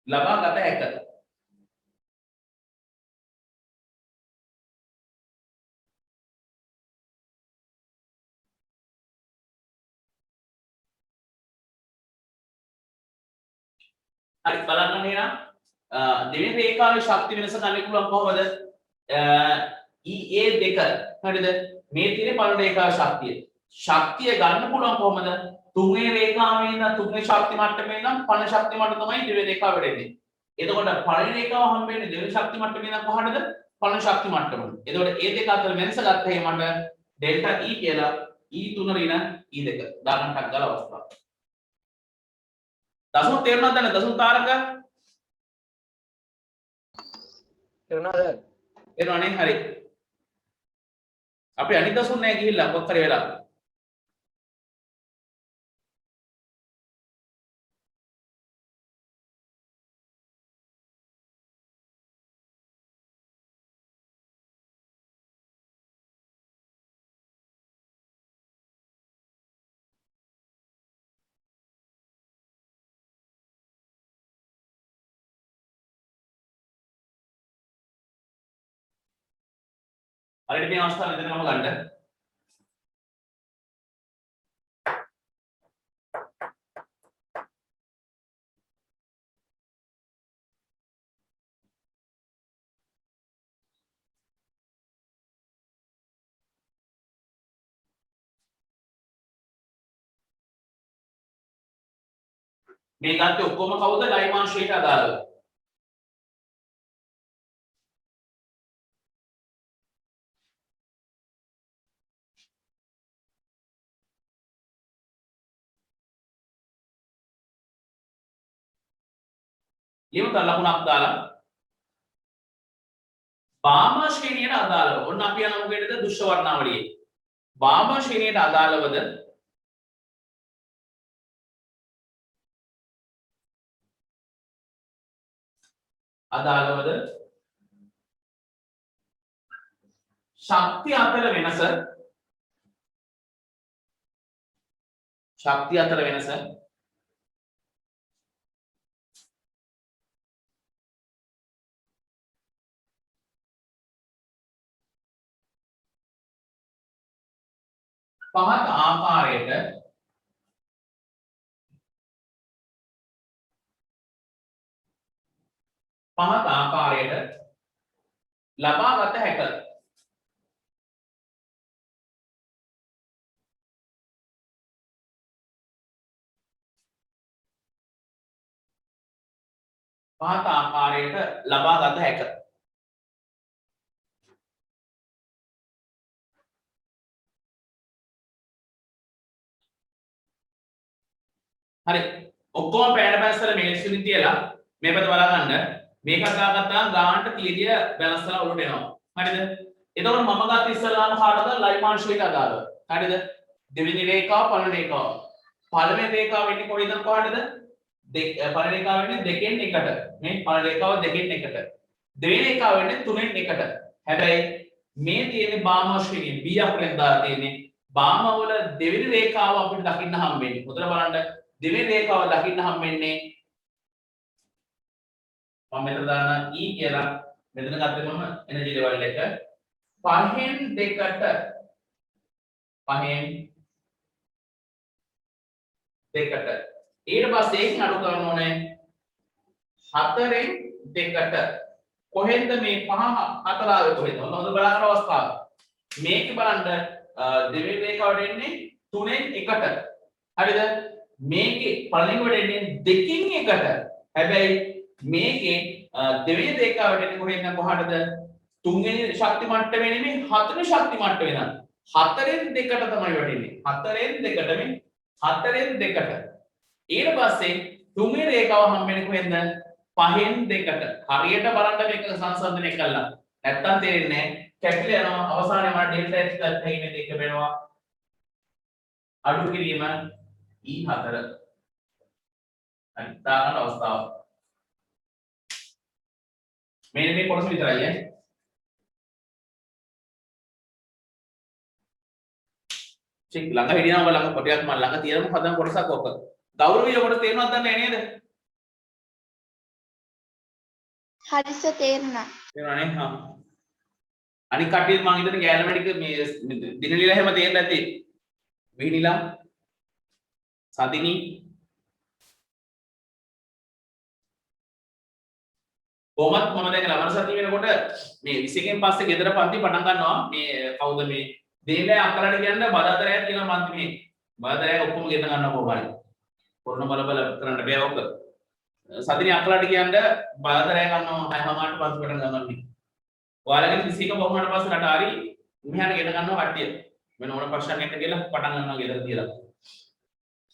S1: ලබා ගත හැකිය. හරි බලන්න නේද? දෙවෙනි රේඛාවේ ශක්ති වෙනස ගන්න පුළුවන් කොහොමද? EA2 හරිද? මේ තියෙන පළමු රේඛාවේ ශක්තිය. ශක්තිය ගන්න පුළුවන් කොහොමද? තුන්වෙනි රේඛාවේ ඉඳන් තුන්වෙනි ශක්ති මට්ටමේ ඉඳන් පළවෙනි ශක්ති මට්ටම තමයි දෙවෙනි රේඛාව වෙන්නේ. එතකොට පළවෙනි රේඛාව හම්බ වෙන්නේ දෙවෙනි ශක්ති මට්ටමේ ඉඳන් කොහටද? පළවෙනි ශක්ති මට්ටමට. එතකොට ඒ දෙක අතර වෙනස ගත්තේ මට ඩෙල්ටා E කියලා E3 ඍණ E2 දාගන්නක් ගාලා අවස්ථාව. දසුන් තේරුණාද නැත්නම් දසුන් තාරක?
S2: තේරුණාද?
S1: තේරුණානේ හරි. අපි අනිත් දසුන් නෑ ගිහිල්ලා කොච්චර වෙලා. හරියට මේ අවස්ථාව මෙතනම ගන්න. මේ ගත්තේ ඔක්කොම කවුද? ලයිමාංශයට අදාළව. ලියමු ලකුණක් දාලා වාම ශ්‍රේණියට අදාළව. ඔන්න අපි යන මොකේද? දුෂ්‍ය වර්ණාවලියේ. වාම ශ්‍රේණියට අදාළවද ශක්තිය අතර වෙනස පහත් ආකාරයට ලබා ගත හැකිය. පහත ආකාරයට ලබා ගත හැකිය. හරි ඔක්කොම පෑන පැන්සල මිනිස්සුනි තියලා මේ පැත්ත බලගන්න මේක දාගත්තාම ගානට කීරිය බැලන්ස් කරලා උඩට එනවා හරිද එතකොට මම ගත්ත ඉස්සල්ලාම කාටද ලයිමාංශයට අදාළව හරිද දෙවෙනි රේඛාව පළවෙනි රේඛාව පළවෙනි රේඛාව වෙන්නේ කොයිද කොහටද පළවෙනි රේඛාව වෙන්නේ දෙකෙන් එකට මේ පළවෙනි රේඛාව දෙකෙන් එකට දෙවෙනි රේඛාව වෙන්නේ තුනෙන් එකට හැබැයි මේ තියෙන්නේ බාම ශ්‍රේණිය B අකුරෙන් දාලා තියෙන්නේ බාම වල දෙවෙනි රේඛාව අපිට දකින්න හම්බෙන්නේ උතර බලන්න දෙවෙනි රේඛාව දකින්න හම්බෙන්නේ මම මෙතන දාන E කියලා මෙතන ගත්තේ මම එනර්ජි ලෙවල් එක 5න් 2ට 5න් 2ට ඊට පස්සේ එකකින් අඩු කරන්න ඕනේ 4න් 2ට කොහෙන්ද මේ 5 4 ආවේ කොහෙන්ද? ඔන්න හොඳ බලන්න අවස්ථාව. මේක බලන්න දෙවෙනි රේඛාවට එන්නේ 3න් 1ට. හරිද? මේකේ පළවෙනිවට එන්නේ 2කින් 1ට. හැබැයි මේකේ දෙවෙනි රේඛාවට එන්නේ කොහෙන්ද කොහටද? 3වෙනි ශක්ති මට්ටමේ නෙමෙයි 4වෙනි ශක්ති මට්ටමේ නේද? 4න් 2ට තමයි වැටෙන්නේ. 4න් 2ට මේ 4න් 2ට. ඊට පස්සේ තුන්වෙනි රේඛාව හම්බෙන්නේ කොහෙන්ද? 5න් 2ට. හරියට බලන්න මේක සංසන්දනය කළා. නැත්තම් තේරෙන්නේ නැහැ. කැපිලා යනවා අවසානයේ මට ඩෙල්ටා x ගත්ත හැකිනේ දෙක වෙනවා. අඩු කිරීම E4. හරි දාගන්න අවස්ථාව. මෙන්න මේ කොටස විතරයි ඈ. චෙක් ළඟ හිටියම ඔබ ළඟ කොටයක් මම ළඟ තියෙනම හදන කොටසක් ඔක. ගෞරවීය කොට තේරෙනවද දන්නේ නේද?
S3: හරිස තේරුණා.
S1: තේරුණානේ? හා. අනික කටිය මම හිතන්නේ ගෑනමැටික මේ දිනලිලා හැම තේරෙන්නේ නැති. විහිනිලා සදිනි කොහොමත් මම දැන් ලබන සතිය වෙනකොට මේ 21 න් පස්සේ ගෙදර පන්ති පටන් ගන්නවා මේ කවුද මේ දේවය අක්කලට කියන්න බදාතරයක් කියන පන්ති මේ බදාතරයක් ඔක්කොම ගෙන්න ගන්නවා කොහොමද කොරණ බල කරන්න බෑ ඔක සතිනි අක්කලට කියන්න බදාතරයක් ගන්නවා 6:00 පන්ති පටන් ගන්නවා මේ ඔයාලගේ 21 බොහොමකට පස්සේ රට හරි මෙහාට ගෙන්න ගන්නවා කට්ටිය වෙන ඕන ප්‍රශ්නයක් නැත්නම් කියලා පටන් ගන්නවා ගෙදර තියලා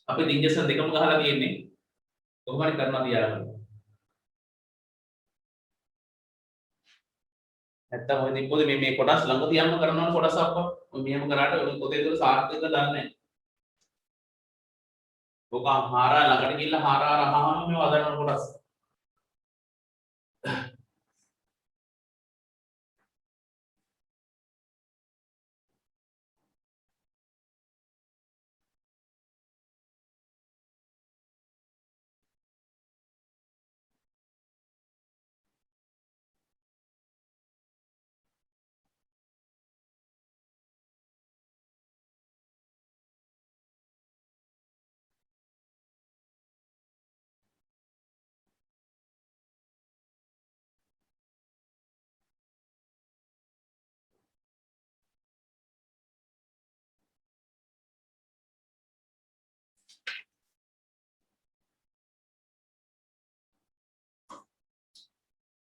S1: අපි ඉන්ජෙක්ෂන් දෙකම ගහලා තියෙන්නේ කොහොම හරි කරනවා තියාලා නැත්තම් ඔය දිප්පොද මේ කොටස් ළඟ තියන්න කරනවා කොටස් අප්පා ඔය මෙහෙම කරාට ඔය පොතේ තුල සාර්ථකද දන්නේ නැහැ. ඔක හාරා ළඟට ගිහිල්ලා හාරා රහම මේ වදන කොටස්.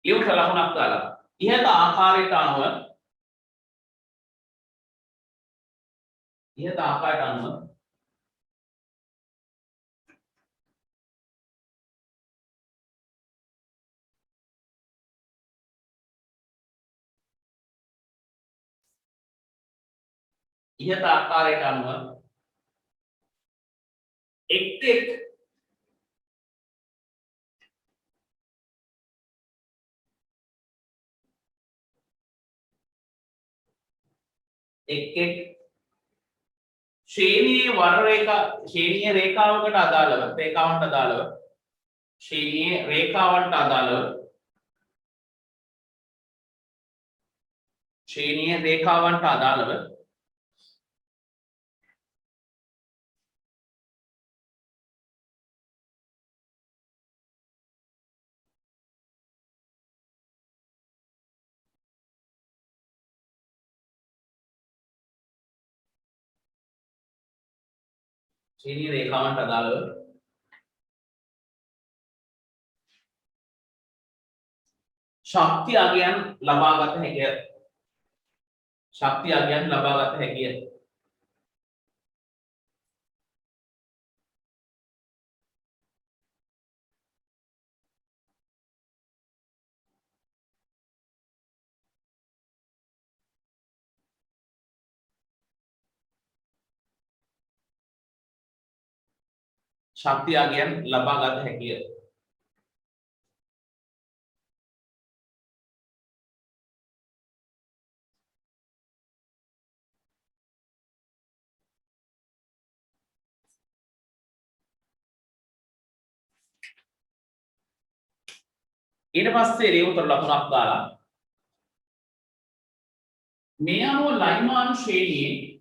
S1: ලියුම් ලකුණක් දාලා ඉහත ආකාරයට අනුව ඉහත ආකාරයට අනුව ඉහත ආකාරයට අනුව එක් එක් ශ්‍රේණියේ වර රේඛා ශ්‍රේණියේ රේඛාවකට අදාළව රේඛාවන්ට අදාළව ශ්‍රේණියේ රේඛාවන්ට අදාළව ශ්‍රේණියේ රේඛාවන්ට අදාළව ශ්‍රේණියේ රේඛාවන්ට අදාළව ශක්ති අගයන් ලබාගත හැකිය. ශක්ති අගයන් ලබාගත හැකිය. ශක්ති අගයන් ලබාගත හැකිය. ඊට පස්සේ රියවුතර ලකුණක් දාලා මේ අනුව ලයිමානු ශ්‍රේණියේ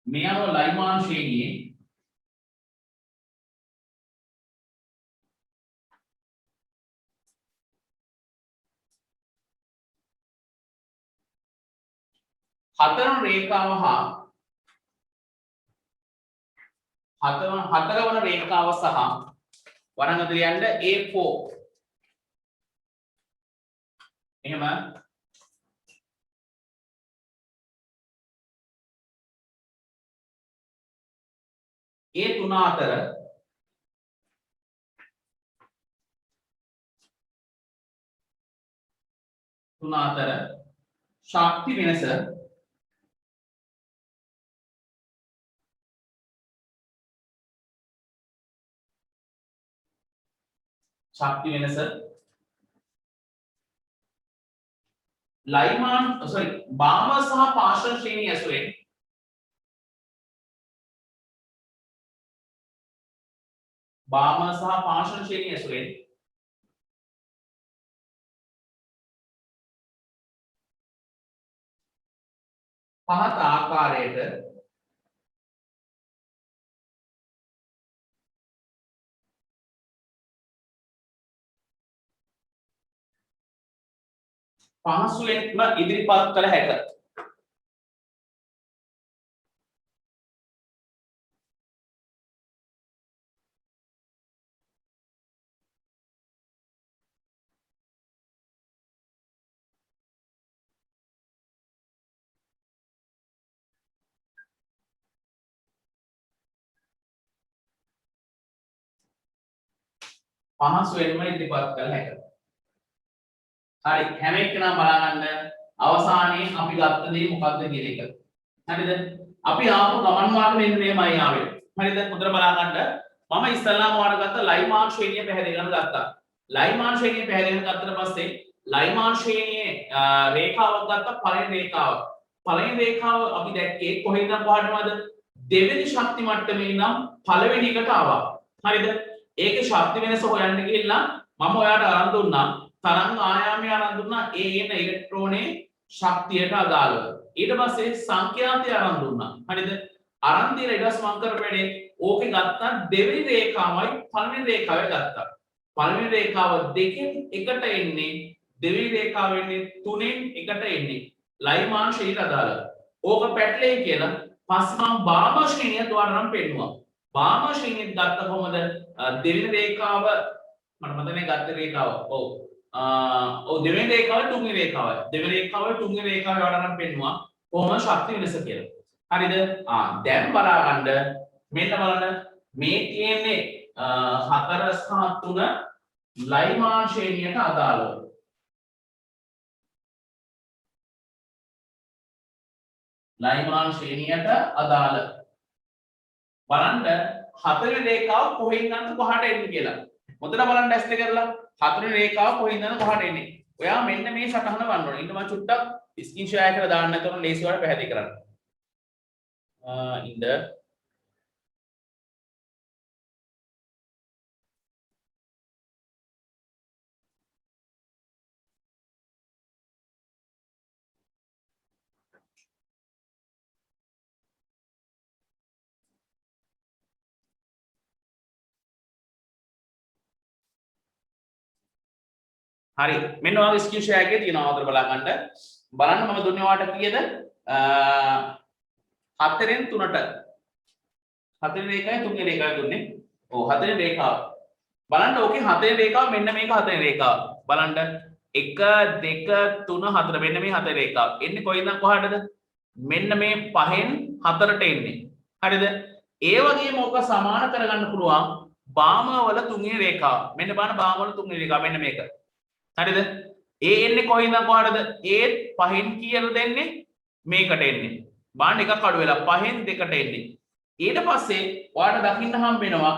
S1: මේ අනුව ලයිමානු ශ්‍රේණියේ හතරවන රේඛාව හා හතරවන රේඛාව සහ වරන් අතර යන්න A4 එහෙම ඒ තුන අතර ශක්ති වෙනස ලයිමාන් බාම සහ පාර්ශ්ව ශ්‍රේණිය ඇසුරෙන් පහත ආකාරයට පහසුවෙන්ම ඉදිරිපත් කළ හැකියි. පහසුවෙන්ම ඉදිරිපත් කළ හැකියි. හරි හැම එකනම බලන්න අවසානයේ අපි ගත්ත දේ මොකක්ද කියන එක. හරිද? අපි ආපු ගමන් මාර්ග මෙන්න මේමයි ආවේ. හරිද? හොඳට බලන්න මම ඉස්සල්ලාම ඔයාලට ගත්ත ලයිමාන් ශ්‍රේණිය පැහැදිලි කරන්න ගත්තා. ලයිමාන් ශ්‍රේණිය පැහැදිලි කරන ගත්තට පස්සේ ලයිමාන් ශ්‍රේණියේ රේඛාවක් ගත්තා පළවෙනි රේඛාව. පළවෙනි රේඛාව අපි දැක්කේ කොහෙන්ද කොහාටමද? දෙවෙනි ශක්ති මට්ටමේ ඉඳන් පළවෙනි එකට ආවා. හරිද? ඒකේ ශක්ති වෙනස හොයන්න ගිහිල්ලා මම ඔයාලට අරන් දුන්නා තරංග ආයාමය අරන් දුන්නා ඒ එන ඉලෙක්ට්‍රෝනේ ශක්තියට අදාළව. ඊට පස්සේ සංඛ්‍යාතය අරන් දුන්නා. හරිද? අරන් දීලා ඊට පස්සේ මම කරපේනේ ඕකේ ගත්තා දෙවෙනි රේඛාවයි පළවෙනි රේඛාවයි ගත්තා. පළවෙනි රේඛාව දෙකෙන් එකට එන්නේ දෙවෙනි රේඛාව වෙන්නේ තුනෙන් එකට එන්නේ. ලයිමාන් ශ්‍රේණියට අදාළව. ඕක පැටලෙයි කියලා පස්සේ මම බාම ශ්‍රේණිය द्वारा නම් පෙන්නුවා. බාම ශ්‍රේණිය ගත්ත කොහොමද? දෙවෙනි රේඛාව මට මතකනේ ගත්ත රේඛාව. ඔව් දෙවෙනි රේඛාව තුන්වෙනි රේඛාව. දෙවෙනි රේඛාව තුන්වෙනි රේඛාව වලට නම් පෙන්නුවා කොහොමද ශක්ති වෙනස කියලා. හරිද? දැන් බලන්න මෙන්න බලන්න මේ තියෙන්නේ 4 සහ 3 ලයිමාන් ශ්‍රේණියට අදාළව. ලයිමාන් ශ්‍රේණියට අදාළ බලන්න හතරවෙනි රේඛාව කොහෙන් ඉඳන්ද කොහාට එන්නේ කියලා. හොඳට බලන්න ඇස් දෙක කරලා හතරවෙනි රේඛාව කොහෙන් ඉඳන්ද කොහාට එන්නේ. ඔයා මෙන්න මේ සටහන ගන්න ඕනේ. ඊට මම චුට්ටක් ස්ක්‍රීන් ෂෙයා කරලා දාන්න නැතොත් ලේසි වලට පැහැදිලි කරන්න. ඉඳ හරි මෙන්න ඔයාගේ ස්ක්‍රීන් ෂෙයා එකේ තියෙනවා අතර බලා ගන්න. බලන්න මම දුන්නේ ඔයාලට කීයද? 4ෙන් 3ට. 4 රේඛාවයි 3 රේඛාවයි දුන්නේ. ඔව් 4 රේඛාව. බලන්න ඕකේ 4 රේඛාව මෙන්න මේක 4 රේඛාව. බලන්න 1 2 3 4 මෙන්න මේ 4 රේඛාව. එන්නේ කොයින්ද කොහාටද? මෙන්න මේ 5න් 4ට එන්නේ. හරිද? ඒ වගේම ඕක සමාන කරගන්න පුළුවන් බාම වල 3 රේඛාව. මෙන්න බලන්න බාම වල 3 රේඛාව මෙන්න මේක. හරිද? ඒ එන්නේ කොහින්ද කොහාටද? ඒත් 5න් කියලා දෙන්නේ මේකට එන්නේ. බාන්න එකක් අඩු වෙලා 5න් 2කට එන්නේ. ඊට පස්සේ ඔයාලට දකින්න හම්බ වෙනවා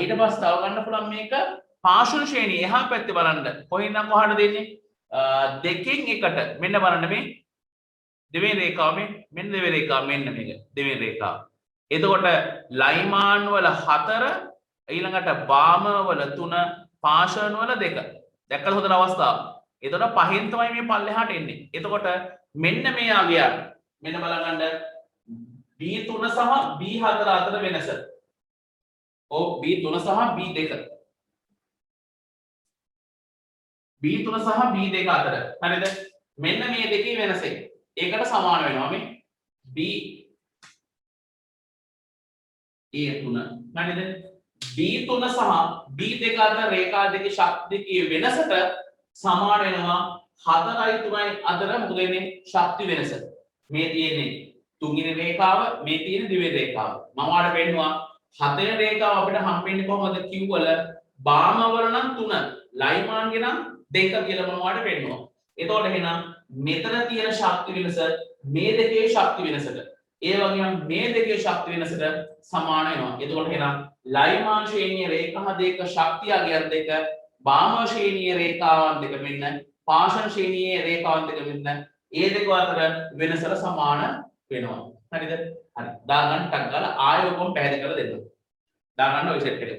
S1: ඊට පස්සේ තව ගන්න පුළුවන් මේක පාර්ශ්ව ශ්‍රේණිය එහා පැත්තේ බලන්න. කොහින්ද කොහාටද දෙන්නේ? දෙකෙන් එකට. මෙන්න බලන්න මේ දෙවෙනි රේඛාව මෙන්න දෙවෙනි රේඛාව මෙන්න මේක දෙවෙනි රේඛාව. එතකොට ලයිමාන් වල 4 ඊළඟට බාම වල 3 පාර්ශ්වන වල 2 දැක්කද හොඳ අවස්ථාව. එතකොට පහෙන් තමයි මේ පල්ලෙහාට එන්නේ. එතකොට මෙන්න මේ ආගියා මෙන්න බලන්න B3 සහ B4 අතර වෙනස. ඔව් B3 සහ B2. B3 සහ B2 අතර. හරිද? මෙන්න මේ දෙකේ වෙනස. ඒකට සමාන වෙනවා මේ B A3 හරිද B3 සහ B2 අතර රේඛා දෙකේ ශක්තියේ වෙනසට සමාන වෙනවා 4යි 3යි අතර මොකද වෙන්නේ ශක්ති වෙනස මේ තියෙන්නේ තුන්වෙනි රේඛාව මේ තියෙන දිවෙන රේඛාව මම ඔයාලට පෙන්නුවා හතරේ රේඛාව අපිට හම්බෙන්නේ කොහොමද Q වල බාමවල නම් 3 ලයිමාන්ගේ නම් 2 කියලා මම ඔයාලට පෙන්නුවා එතකොට එහෙනම් මෙතන තියෙන ශක්ති වෙනස මේ දෙකේ ශක්ති වෙනසට ඒ වගේම මේ දෙකේ ශක්ති වෙනසට සමාන වෙනවා එතකොට එහෙනම් ලයිමාන් ශ්‍රේණියේ රේඛා දෙක ශක්තිය අගයන් දෙක බාම ශ්‍රේණියේ රේඛාවන් දෙක මෙන්න පාෂණ ශ්‍රේණියේ රේඛාවන් දෙක මෙන්න ඒ දෙක අතර වෙනසට සමාන වෙනවා හරිද හරි දාගන්න ටක් ගාලා ආයෙ ඔක්කොම පැහැදිලි කරලා දෙන්න දාගන්න ඔය සෙට් එක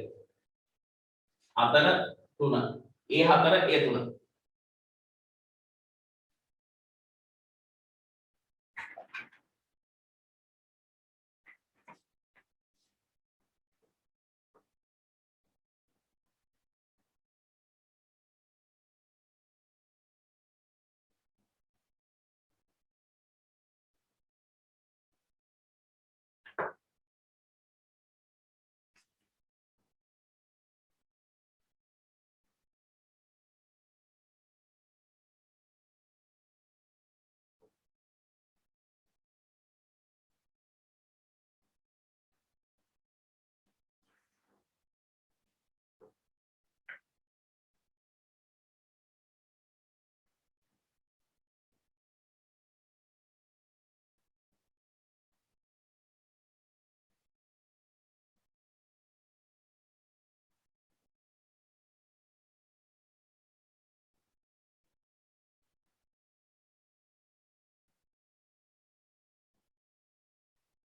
S1: 4 3 A4 A3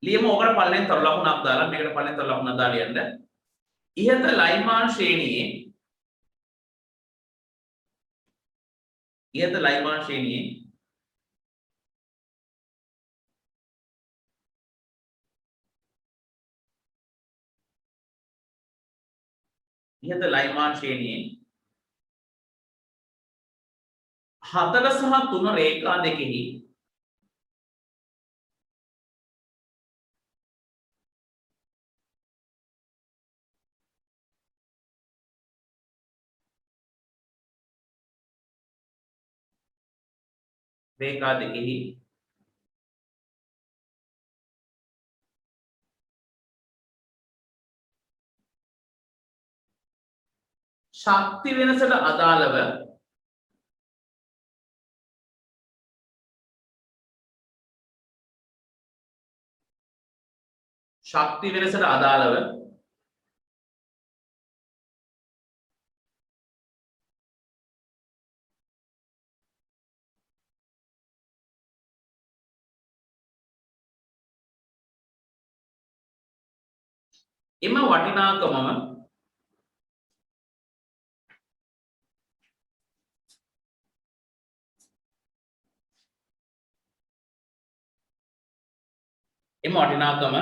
S1: ලියමු ඕකට පල්ලෙන් තර ලකුණක් දාලා මේකට පල්ලෙන් තර ලකුණක් දාලා ලියන්න. ඉහත ලයිමාන් ශ්‍රේණියේ හතර සහ තුන රේඛා දෙකෙහි ශක්ති වෙනසට අදාළව එම වටිනාකමම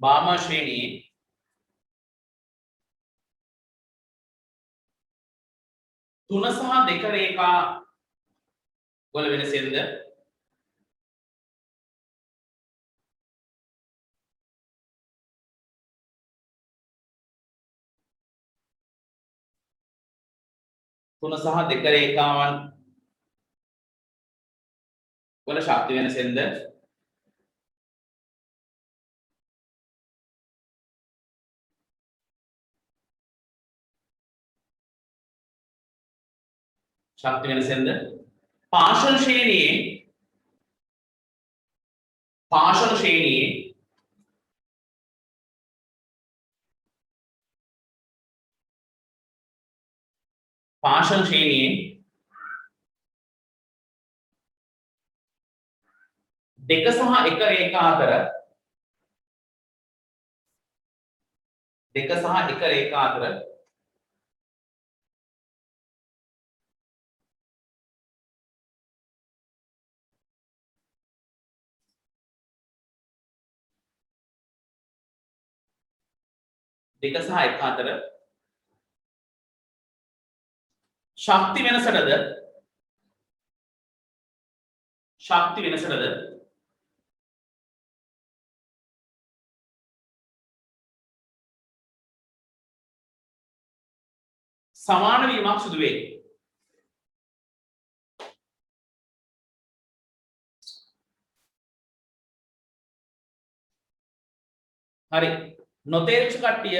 S1: බාමා ශ්‍රේණියේ තුන සහ දෙක රේඛා වල වෙනසෙන්ද තුන සහ දෙක රේඛාවන් වල ශක්ති වෙනසෙන්ද පාෂණ ශ්‍රේණියේ දෙක සහ එක රේඛා අතර 2 සහ 1 අතර ශක්ති වෙනසටද සමාන වීමක් සිදු වේ. හරි. නොතේරිච්ච කට්ටිය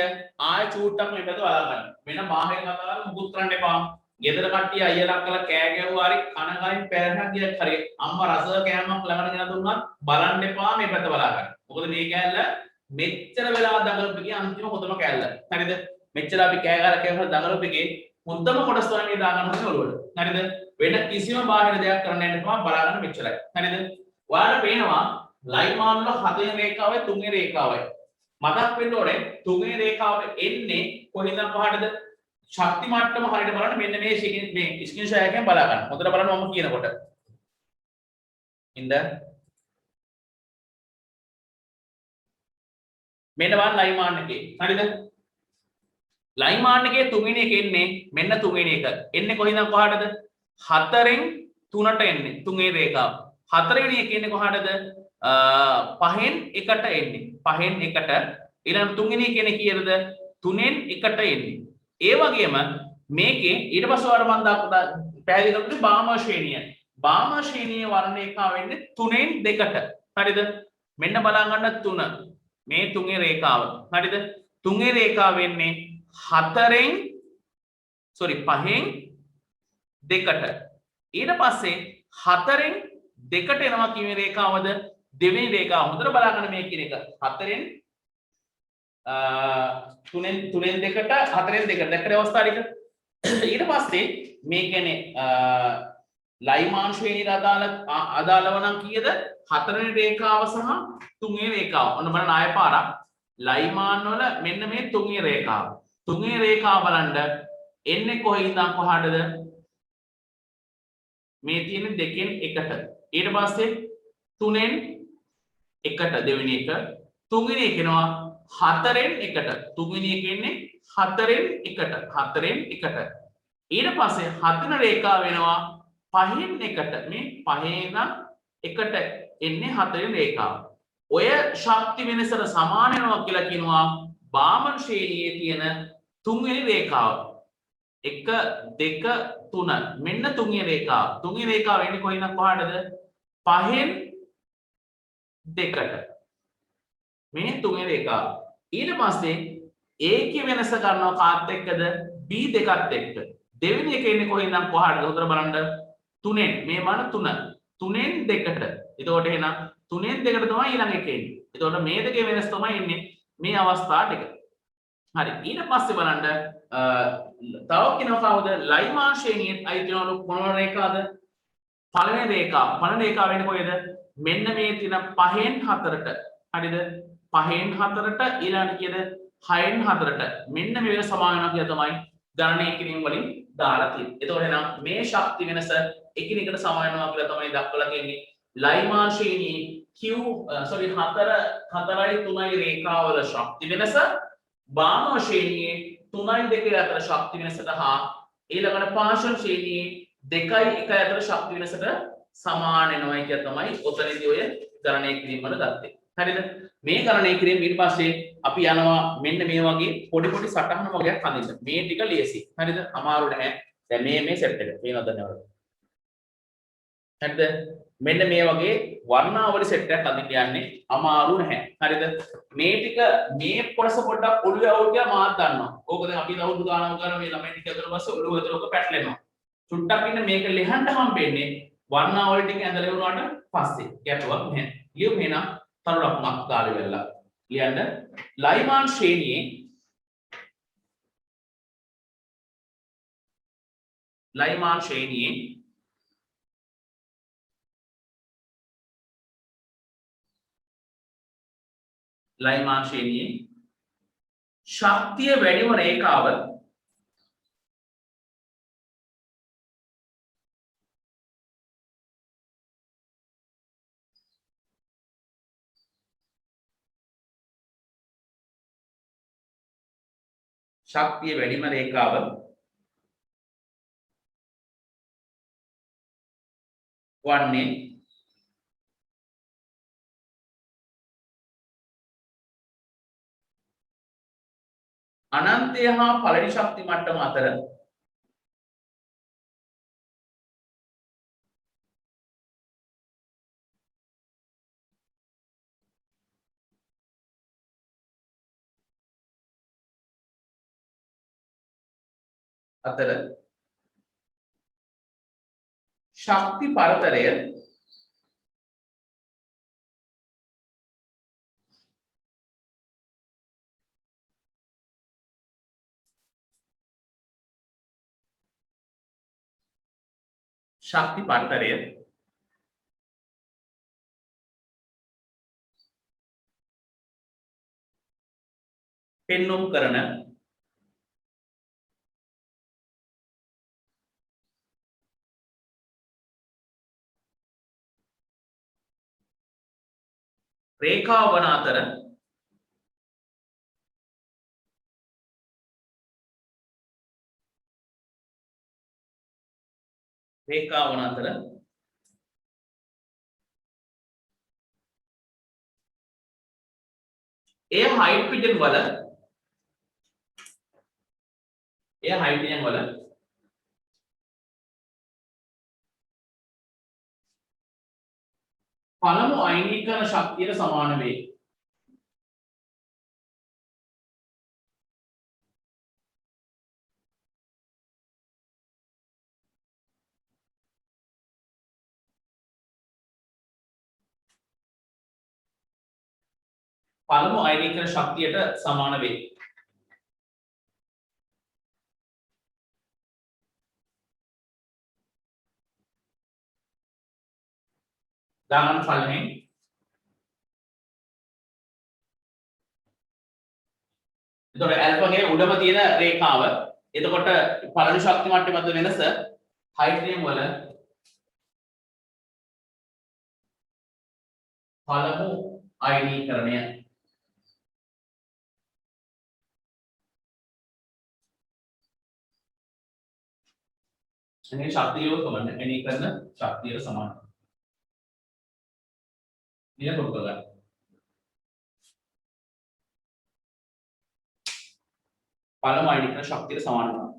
S1: ආය චූට්ටක් මේ පැත්ත බලා ගන්න. වෙන බාහිර කතා කරලා මුකුත් කරන්න එපා. ගෙදර කට්ටිය අයියලා අක්කලා කෑ ගැහුවා හරි කන ගහින් පැරණක් ගියක් හරි අම්මා රස කෑමක් ළඟට ගෙන දුන්නත් බලන්න එපා මේ පැත්ත බලා ගන්න. මොකද මේ කෑල්ල මෙච්චර වෙලා දඟලපු එකේ අන්තිම හොඳම කෑල්ල. හරිද? මෙච්චර අපි කෑ ගහලා කෑවල දඟලපු එකේ හොඳම කොටස තමයි මේ දාගන්න ඕනේ ඔළුවට. හරිද? වෙන කිසිම බාහිර දෙයක් කරන්න යන්න එපා බලාගන්න මෙච්චරයි. හරිද? ඔයාලට පේනවා ලයින් මාන වල 7 රේඛාවයි 3 රේඛාවයි. මතක් වෙන්න ඕනේ 3 රේඛාව එන්නේ කොහෙන්ද පහටද? ශක්ති මට්ටම හරියට බලන්න මෙන්න මේ ස්ක්‍රීන්ෂොට් එකෙන් බලා ගන්න. හොඳට බලන්න මම කියනකොට. ඉන්න මෙන්න බලන්න ලයින් මාන් එකේ. හරිද? ලයින් මාන් එකේ 3 වෙනි එක එන්නේ මෙන්න 3 වෙනි එක. එන්නේ කොහෙන්ද පහටද? 4න් 3ට එන්නේ 3 රේඛාව. 4 වෙනි එක එන්නේ කොහටද? 5න් 1ට එන්නේ. 5න් 1ට ඊළඟ 3 වෙනි එක එන්නේ කීයටද? 3න් 1ට එන්නේ. ඒ වගේම මේකේ ඊට පස්සේ වර මම දක්වලා පැහැදිලි කරපු බාම ශ්‍රේණිය. බාම ශ්‍රේණියේ වර්ණ රේඛාව වෙන්නේ 3න් 2ට. හරිද? මෙන්න බලා ගන්න 3. මේ 3 රේඛාව. හරිද? 3 රේඛාව වෙන්නේ 5න් 2ට. ඊට පස්සේ 4න් 2ට එනවා කිව්වේ රේඛාවද? දෙවෙනි රේඛාව. හොඳට බලා ගන්න මේ කියන එක. 4න් 3න් 2ට 4න් 2ට දැක්කේ අවස්ථාව ටික. ඊට පස්සේ මේ කියන්නේ ලයිමාන් ශ්‍රේණියට අදාළව නම් කීයද? 4 වෙනි රේඛාව සහ 3 වෙනි රේඛාව. ඔන්න බලන්න ආය පාරක්. ලයිමාන් වල මෙන්න මේ 3 වෙනි රේඛාව. 3 වෙනි රේඛාව බලන්න එන්නේ කොහේ ඉඳන් කොහාටද? මේ තියෙන 2න් 1ට. ඊට පස්සේ 3න් 1ට දෙවෙනි එක. 3 වෙනි එක එනවා 4න් 1ට. 3 වෙනි එක එන්නේ 4න් 1ට. 4න් 1ට. ඊට පස්සේ 4 වෙනි රේඛාව වෙනවා 5න් 1ට. මේ 5 ඉඳන් 1ට එන්නේ 4 වෙනි රේඛාව. ඔය ශක්ති වෙනසට සමාන වෙනවා කියලා කියනවා බාමන් ශ්‍රේණියේ තියෙන 3 වෙනි රේඛාව. 1 2 3 මෙන්න 3 වෙනි රේඛාව. 3 වෙනි රේඛාව එන්නේ කොහින්ද කොහාටද? 5න් 2ට. මේ 3 වෙනි රේඛාව. ඊට පස්සේ ඒකේ වෙනස කරනවා කාත් එක්කද? B2ත් එක්ක. දෙවෙනි එක එන්නේ කොහින්ද කොහාටද? උතර බලන්න 3න් මේ මාන 3. 3න් 2ට. එතකොට එහෙනම් 3න් 2ට තමයි ඊළඟ එක එන්නේ. එතකොට මේ දෙකේ වෙනස තමයි එන්නේ මේ අවස්ථා ටික. හරි. ඊට පස්සේ බලන්න තව කෙනෙක් කවුද? ලයිමාන් ශ්‍රේණියේ අයිති වෙන මොන රේඛාවද? පළවෙනි රේඛාව. පළවෙනි රේඛාව වෙන්නේ කොහෙද? මෙන්න මේ තියෙන 5න් 4ට. හරිද? 5න් 4ට ඊළඟට කියද 6න් 4ට. මෙන්න මේ වෙන සමාන වෙනවා කියලා තමයි ගණනය කිරීම වලින් දාලා තියෙන්නේ. එතකොට එහෙනම් මේ ශක්ති වෙනස එකිනෙකට සමාන වෙනවා කියලා තමයි දක්වලා තියෙන්නේ. ලයිමාන් ශ්‍රේණියේ Q 4යි 3යි රේඛාවල ශක්ති වෙනස බාම ශ්‍රේණියේ 3යි 2යි අතර ශක්ති වෙනසට හා ඊළඟට පාර්ශ්ව ශ්‍රේණියේ 2යි 1යි අතර ශක්ති වෙනසට සමාන වෙනවයි කියලා තමයි ඔතනදී ඔය ගණනය කිරීම වල ගත්තේ. හරිද? මේ ගණනය කිරීම ඊට පස්සේ අපි යනවා මෙන්න මේ වගේ පොඩි පොඩි සටහන වගේක් හඳින්න. මේ ටික ලියසි. හරිද? අමාරු නැහැ. දැන් මේ සෙට් එක. පේනවද නැවද? හරිද? මෙන්න මේ වගේ වර්ණාවලි සෙට් එකක් අදින්න යන්නේ අමාරු නැහැ. හරිද? මේ ටික මේ කොටස පොඩ්ඩක් ඔළුවේ අවුල් කියලා මාත් දන්නවා. ඕක දැන් අපි අවුරුදු ගානක් කරන මේ ළමයි ටික අතර පස්සේ ඔළුව ඇතුලේ ඔක පැටලෙනවා. චුට්ටක් ඉන්න මේක ලියන්න හම්බෙන්නේ වර්ණාවලි ටික ඇඳලා ඉවරනට පස්සේ. ගැටුවක් නැහැ. ලියමු එහෙනම් තරු ලකුණක් දාලා ඉවරලා. ලියන්න ලයිමාන් ශ්‍රේණියේ ලයිමාන් ශ්‍රේණියේ ශක්තිය වැඩිම රේඛාව ශක්තිය වැඩිම රේඛාව වන්නේ අනන්තය හා පළවෙනි ශක්ති මට්ටම අතර ශක්ති පරතරය පෙන්නුම් කරන රේඛාව වන අතර එය හයිඩ්‍රජන් වල පළමු අයනීකරණ ශක්තියට සමාන වේ. පළමු අයනීකරණ ශක්තියට සමාන වේ. දාගන්න පළවෙනි එතකොට ඇල්ෆාගේ උඩම තියෙන රේඛාව. එතකොට පළවෙනි ශක්ති මට්ටමේ මත වෙනස හයිඩ්‍රජන් වල පළමු අයනීකරණය. එනේ ශක්තිය කොහොමද? අයනීකරණ ශක්තියට සමානයි. නිය පොත් ගන්න. පළමු අයනීකරණ ශක්තියට සමාන වෙනවා.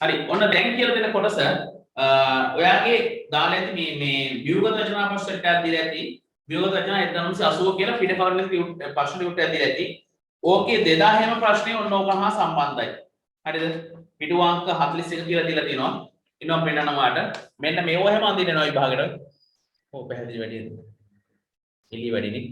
S1: හරි ඔන්න දැන් කියලා දෙන කොටස ඔයාගේ දාලා ඇති මේ ව්‍යුහගත රචනා ප්‍රශ්නයක් දීලා ඇති ව්‍යුහගත රචනා 1980 කියලා පිට කවරේ ප්‍රශ්න ලියුට් එකක් දීලා ඇති. ඕකේ 2000ම ප්‍රශ්නේ ඔන්න ඕක හා සම්බන්ධයි. හරිද? පිටු අංක 41 කියලා දීලා තියෙනවා. ඉන්නවා පෙන්නනවාට මෙන්න මේව හැම අඳිනවා විභාගෙට. ඔව් පැහැදිලි වැඩිද? එළිය වැඩිනේ.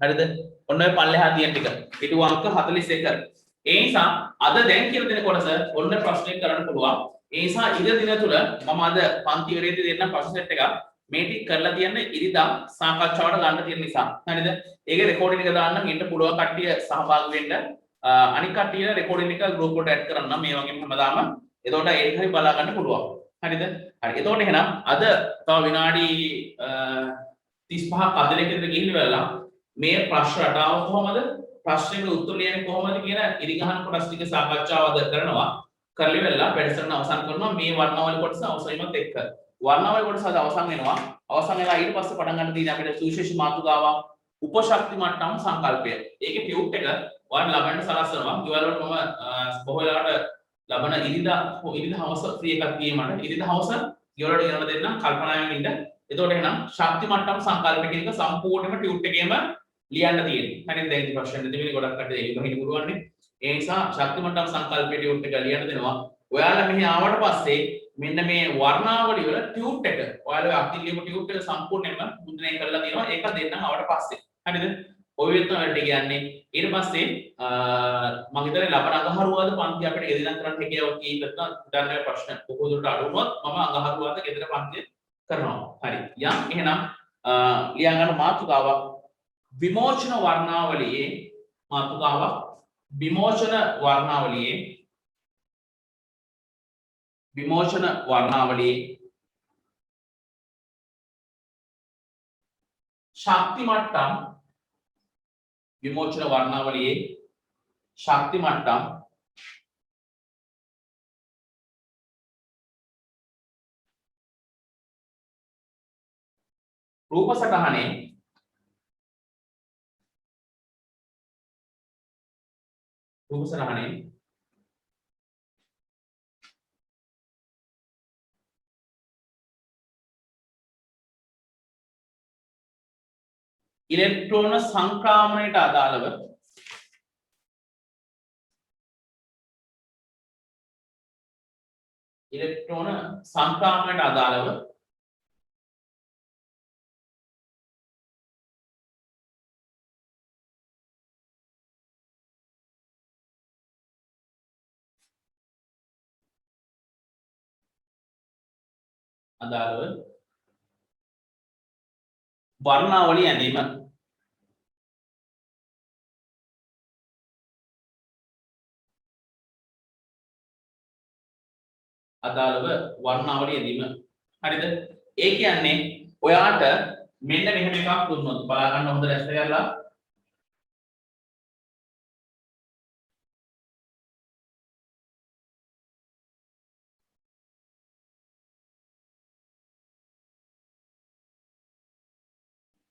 S1: හරිද? ඔන්න ඔය පල්ලෙහා තියෙන ටික. පිටු අංක 41. ඒ නිසා අද දැන් කියලා දෙන කොටස ඔන්න ප්‍රශ්නයක් කරන්න පුළුවන්. ඒ නිසා ඉර දින තුල මම අද පන්ති ඉවරයේදී දෙන්න ප්‍රශ්න සෙට් එකක් මේ ටික කරලා තියන්න ඉරිදා සාකච්ඡාවට ගන්න තියෙන නිසා. හරිද? ඒකේ රෙකෝඩින් එක දාන්න ඉන්න පුළුවන් කට්ටිය සහභාගී වෙන්න. අනික කට්ටිය රෙකෝඩින් එක ගෲප් එකට ඇඩ් කරන්න මේ වගේම හැමදාම. එතකොට ඒක හරි බලා ගන්න පුළුවන්. හරිද? හරි. එතකොට එහෙනම් අද තව විනාඩි 35ක් අදලෙකට ගිහින් වෙලා මේ ප්‍රශ්න රටාව කොහමද? ප්‍රශ්නෙට උත්තර ලියන්නේ කොහොමද කියන ඉරිගහන කොටස් ටික සාකච්ඡාවද කරනවා. කරලි වෙලා වැඩසටහන අවසන් කරනවා මේ වර්ණාවලි කොටස අවසන්ීමත් එක්ක. වර්ණාවලි කොටස අද අවසන් වෙනවා. අවසන් වෙලා ඊට පස්සේ පටන් ගන්න තියෙන අපිට සුවිශේෂ මාතෘකාවක් උපශක්ති මට්ටම් සංකල්පය. ඒකේ ටියුට් එක ඔයාලා ලබන්න සලස්වනවා. ඊවල වලට මම බොහෝ වෙලාවට ලබන ඉරිදා හවස ෆ්‍රී එකක් දීමකට ඉරිදා හවස ඊවලට ඉරන දෙන්න කල්පනාවෙන් ඉන්න. එතකොට එහෙනම් ශක්ති මට්ටම් සංකල්පය කියන එක සම්පූර්ණයෙන්ම ටියුට් එකේම ලියන්න තියෙන්නේ. හරිද? දැන් ඉතින් ප්‍රශ්න දෙන්නේ ගොඩක් කටේ ඒක හිතේ පුරවන්නේ. ඒ නිසා ශක්ති මට්ටම් සංකල්පයේ ටියුට් එක ලියන්න දෙනවා. ඔයාලා මෙහි ආවට පස්සේ මෙන්න මේ වර්ණාවලි වල ටියුට් එක ඔයාලා අකින් ලියපු ටියුට් එක සම්පූර්ණයෙන්ම මුද්‍රණය කරලා තියෙනවා. ඒක දෙන්නම් ආවට පස්සේ. හරිද? ඔය විදිහට වලට කියන්නේ ඊට පස්සේ මම හිතන්නේ ලබන අඟහරුවාද පන්ති අපිට ගෙදරන් කරන්න හැකියාවක් කීපයක් උදාහරණ ප්‍රශ්න බොහෝ දුරට අඩු වුණොත් මම අඟහරුවාද ගෙදර පන්ති කරනවා. හරි. යම් එහෙනම් ලියා ගන්න මාතෘකාවක් විමෝචන වර්ණාවලියේ මාතෘකාවක් විමෝචන වර්ණාවලියේ විමෝචන වර්ණාවලියේ ශක්ති මට්ටම් විමෝචන වර්ණාවලියේ ශක්ති මට්ටම් රූප සටහනේ ඉලෙක්ට්‍රෝන සංක්‍රාමණයට අදාළව වර්ණාවලිය ඇඳීම අදාළව වර්ණාවලිය ඇඳීම හරිද ඒ කියන්නේ ඔයාට මෙන්න මෙහෙම එකක් දුන්නොත් බලා ගන්න හොඳ රැස් කරලා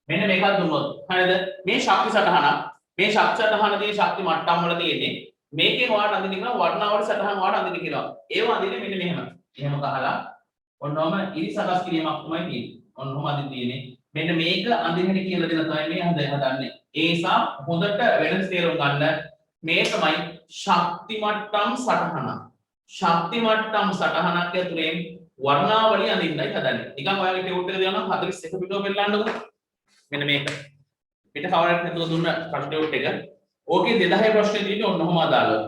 S1: මෙන්න මේකක් දුන්නොත් හරිද මේ ශක්ති සටහනදී ශක්ති මට්ටම් වල තියෙන්නේ මේකේ ඔයාලට අඳින්න කියලා වර්ණාවලි සටහන් ඔයාලට අඳින්න කියලා ඒව අඳින්නේ මෙන්න මෙහෙම ගහලා ඔන්නෝම ඉරි සකස් කිරීමක් තමයි තියෙන්නේ ඔන්නෝම අඳින්න තියෙන්නේ මෙන්න මේක අඳින්න කියලා දෙන තමයි මේ හදන්නේ ඒ නිසා හොඳට වෙනස් තේරුම් ගන්න මේ තමයි ශක්ති මට්ටම් සටහනක් ඇතුලේ වර්ණාවලිය අඳින්නයි හදන්නේ නිකන් ඔයාලගේ ටෙවුට් එක දෙනවා නම් 41 පිටුව පෙන්නන්නකො මෙන්න මේක පිට කවරයක් නැතුව දුන්න ප්‍රශ්න එක ඕකේ 2000 ප්‍රශ්නේ තියෙන්නේ ඔන්නෝම අදාළව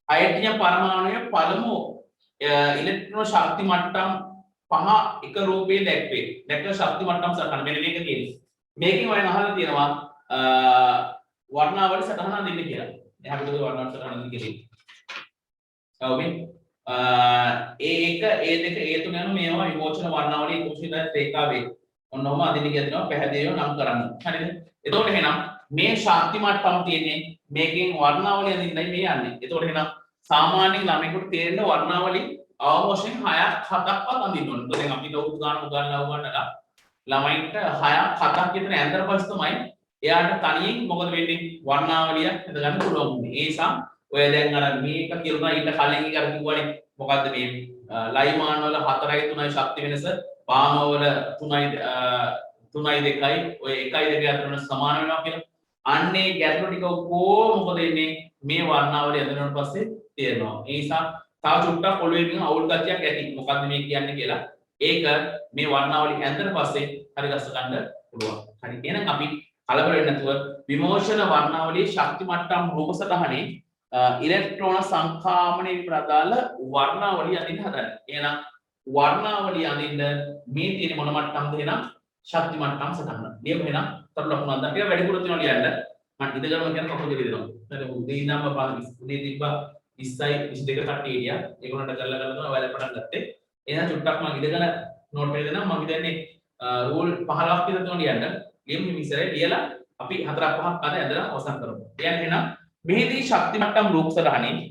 S1: හයිඩ්‍රජන් පරමාණුයේ පළමු ඉලෙක්ට්‍රෝන ශක්ති මට්ටම් 5 එක රූපයේ දැක්වෙන ශක්ති මට්ටම් සටහන මෙන්න මේක තියෙන්නේ මේකෙන් ඔයන් අහලා තියෙනවා වර්ණාවලි සටහන අඳින්න කියලා එහා පිටුවේ වර්ණාවලි සටහන අඳින්න කියලා ඔව් ඒ එක ඒ දෙක ඒ තුන යන මේවා විමෝචන වර්ණාවලිය කුසිත රේඛාවේ ඔන්නෝම අදින්න කියනවා පැහැදිලිව නම් කරන්න. හරිද? එතකොට එහෙනම් මේ ශක්ති මට්ටම් තියෙන්නේ මේකෙන් වර්ණාවලිය අදින්නයි මේ යන්නේ. එතකොට එහෙනම් සාමාන්‍යයෙන් ළමයෙකුට තේරෙන වර්ණාවලි අවශ්‍යයෙන් 6ක් 7ක්වත් අඳින්න ඕනේ. දැන් අපිට උගන්වලා ළමයින්ට 6ක් 7ක් විතර ඇඳලා පස්සේ තමයි එයාට තනියෙන් මොකද වෙන්නේ වර්ණාවලිය හදගන්න පුළුවන්. ඒ නිසා ඔය දැන් අර මේක කියලා ඊට කලින් එක අර කිව්වනේ මොකද්ද මේ ලයිමාන් වල 4යි 3යි ශක්ති වෙනස පාමවල 3යි 2යි ඔය 1යි 2යි අතර සමාන වෙනවා කියලා. අන්නේ ගැටලු ටික ඔක්කොම මොකද වෙන්නේ මේ වර්ණාවලිය ඇඳුනට පස්සේ තේරෙනවා. ඒ නිසා තව චුට්ටක් ඔළුවේ නිකන් අවුල් ගතියක් ඇති. මොකද්ද මේ කියන්නේ කියලා. ඒක මේ වර්ණාවලිය ඇඳලා පස්සේ හරි ගස්ස ගන්න පුළුවන්. හරි. එහෙනම් අපි කලබල වෙන්නේ නැතුව විමෝචන වර්ණාවලියේ ශක්ති මට්ටම් රූප සටහනේ ඉලෙක්ට්‍රෝන සංක්‍රමණයේ ප්‍රදාල වර්ණාවලිය අඳින්න හදන්නේ. එහෙනම් වර්ණාවලිය අඳින්න මේ තියෙන මොන මට්ටම්ද එහෙනම් ශක්ති මට්ටම් සටහන. මේක එහෙනම් තරු ලකුණු අඳන් ටික වැඩිපුර තියෙනවා ලියන්න. මම ඉඳගම කියන කකුල් දෙක දෙනවා. හරි උදේ ඉඳන්ම පාන උදේ තිබ්බා 20යි 22 කට්ටිය හිටියා. ඒගොල්ලන්ට කරලා තමයි ඔයාලා පටන් ගත්තේ. එහෙනම් චුට්ටක් මම ඉඳගෙන නෝට් එක දෙනවා. මම හිතන්නේ රූල් 15ක් විතර තියෙනවා ලියන්න. ලියමු ඉස්සරේ ලියලා අපි 4ක් 5ක් අද ඇදලා අවසන් කරමු. කියන්නේ එහෙනම් මෙහිදී ශක්ති මට්ටම් රූප සටහනේ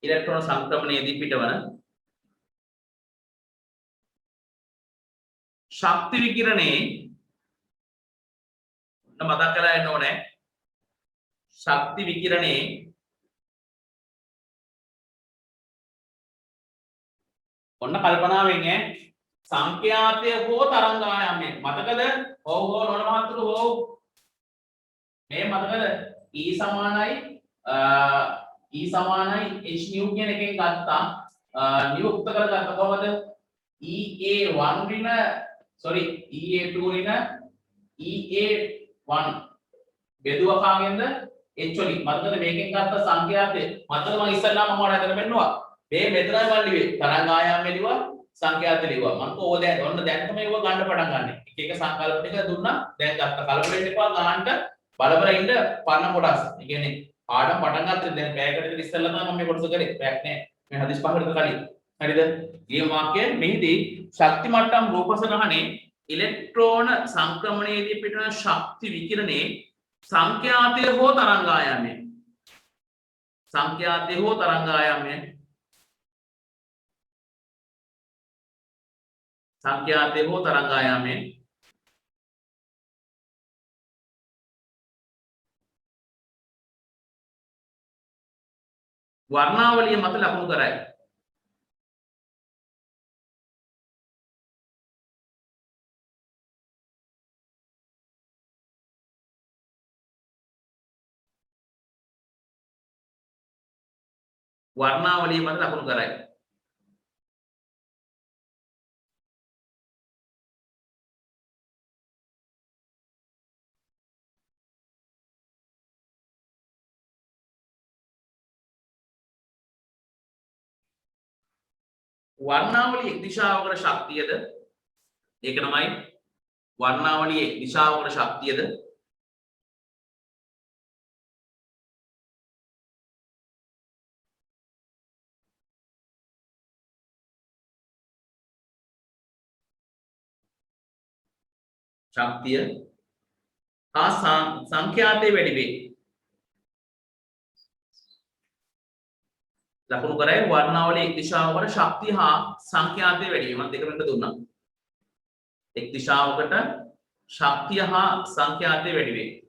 S1: ඉලෙක්ට්‍රෝන සංක්‍රමණයේදී පිටවන ශක්ති විකිරණේ මතක් කරලා ඉන්න ඕනේ ශක්ති විකිරණේ ඔන්න කල්පනාවෙන් සංඛ්‍යාතය හෝ තරංගායමය මතකද? ඔව් නෝන මහතුරු ඔව් මේ මතකද? E සමානයි h nu කියන එකෙන් ගත්තා නියුක්ත කරගත්ත කොහොමද EA1 රින EA2 රින EA1 බෙදුවා කාගෙන්ද h වලින් මතකද මේකෙන් ගත්ත සංඛ්‍යාතය මතකද මම ඉස්සල්ලාම මම ඔයාලට හදලා පෙන්නුවා මේ මෙතනයි මම ලිව්වේ තරංග ආයාම ලිව්වා සංඛ්‍යාත ලිව්වා මම ඕක දැන් ඔන්න දැන් තමයි ඒව ගන්න පටන් ගන්න එක එක සංකල්පනික දුන්නා දැන් ගත්ත කලබලෙන්න එපා ගන්නට බලබල ඉන්න පරණ කොටස් ඒ කියන්නේ පාඩම් පටන් ගත්තේ දැන් පැයකට විතර ඉස්සෙල්ලා තමයි මම මේ කොටස කරේ පැයක් නෑ මේ 45කට කලින් හරිද ඊම වාක්‍යයෙන් මෙහිදී ශක්ති මට්ටම් රූප සටහනේ ඉලෙක්ට්‍රෝන සංක්‍රමණයේදී පිටවන ශක්ති විකිරණේ සංඛ්‍යාතය හෝ තරංගායාමය වර්ණාවලිය මත ලකුණු කරයි වර්ණාවලිය මත ලකුණු කරයි වර්ණාවලිය එක් දිශාවකට ශක්තියද ඒක තමයි වර්ණාවලිය එක් දිශාවකට ශක්තියද ශක්තිය හා සංඛ්‍යාතය වැඩි වේ ලකුණු කරයි වර්ණාවලිය එක් දිශාවකට ශක්තිය හා සංඛ්‍යාතය වැඩි වේ මම දෙකම එක දුන්නා එක් දිශාවකට ශක්තිය හා සංඛ්‍යාතය වැඩි වේ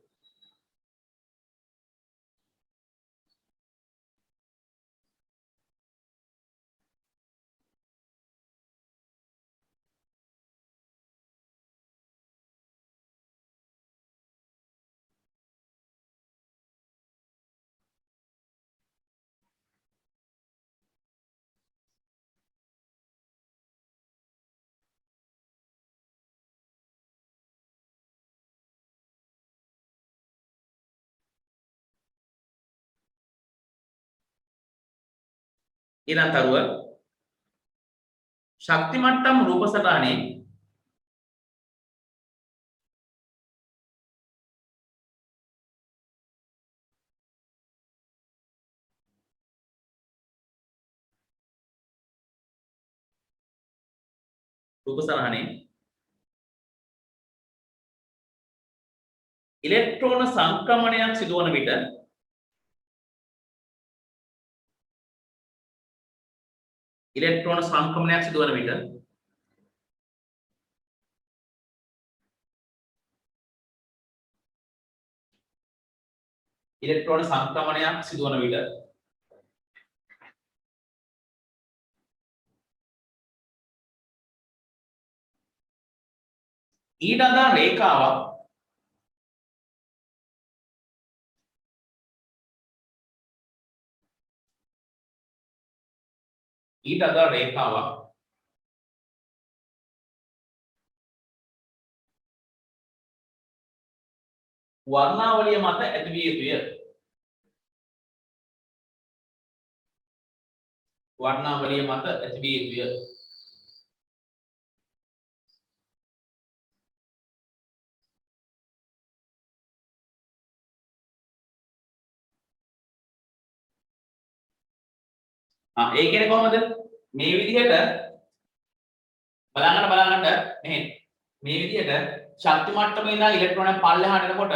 S1: ඊළඟ තරුව ශක්ති මට්ටම් රූප සටහනේ ඉලෙක්ට්‍රෝන සංක්‍රමණයක් සිදුවන විට ඉලෙක්ට්‍රෝන සංක්‍රමණයක් සිදුවන විට ඊට අදාළ රේඛාවක් වර්ණාවලිය මත ඇතිවිය යුතුය. ඒ කියන්නේ කොහොමද? මේ විදිහට බලන්න මේ විදිහට ශක්ති මට්ටමේ ඉඳන් ඉලෙක්ට්‍රෝනයක් පල්ලෙහාට එනකොට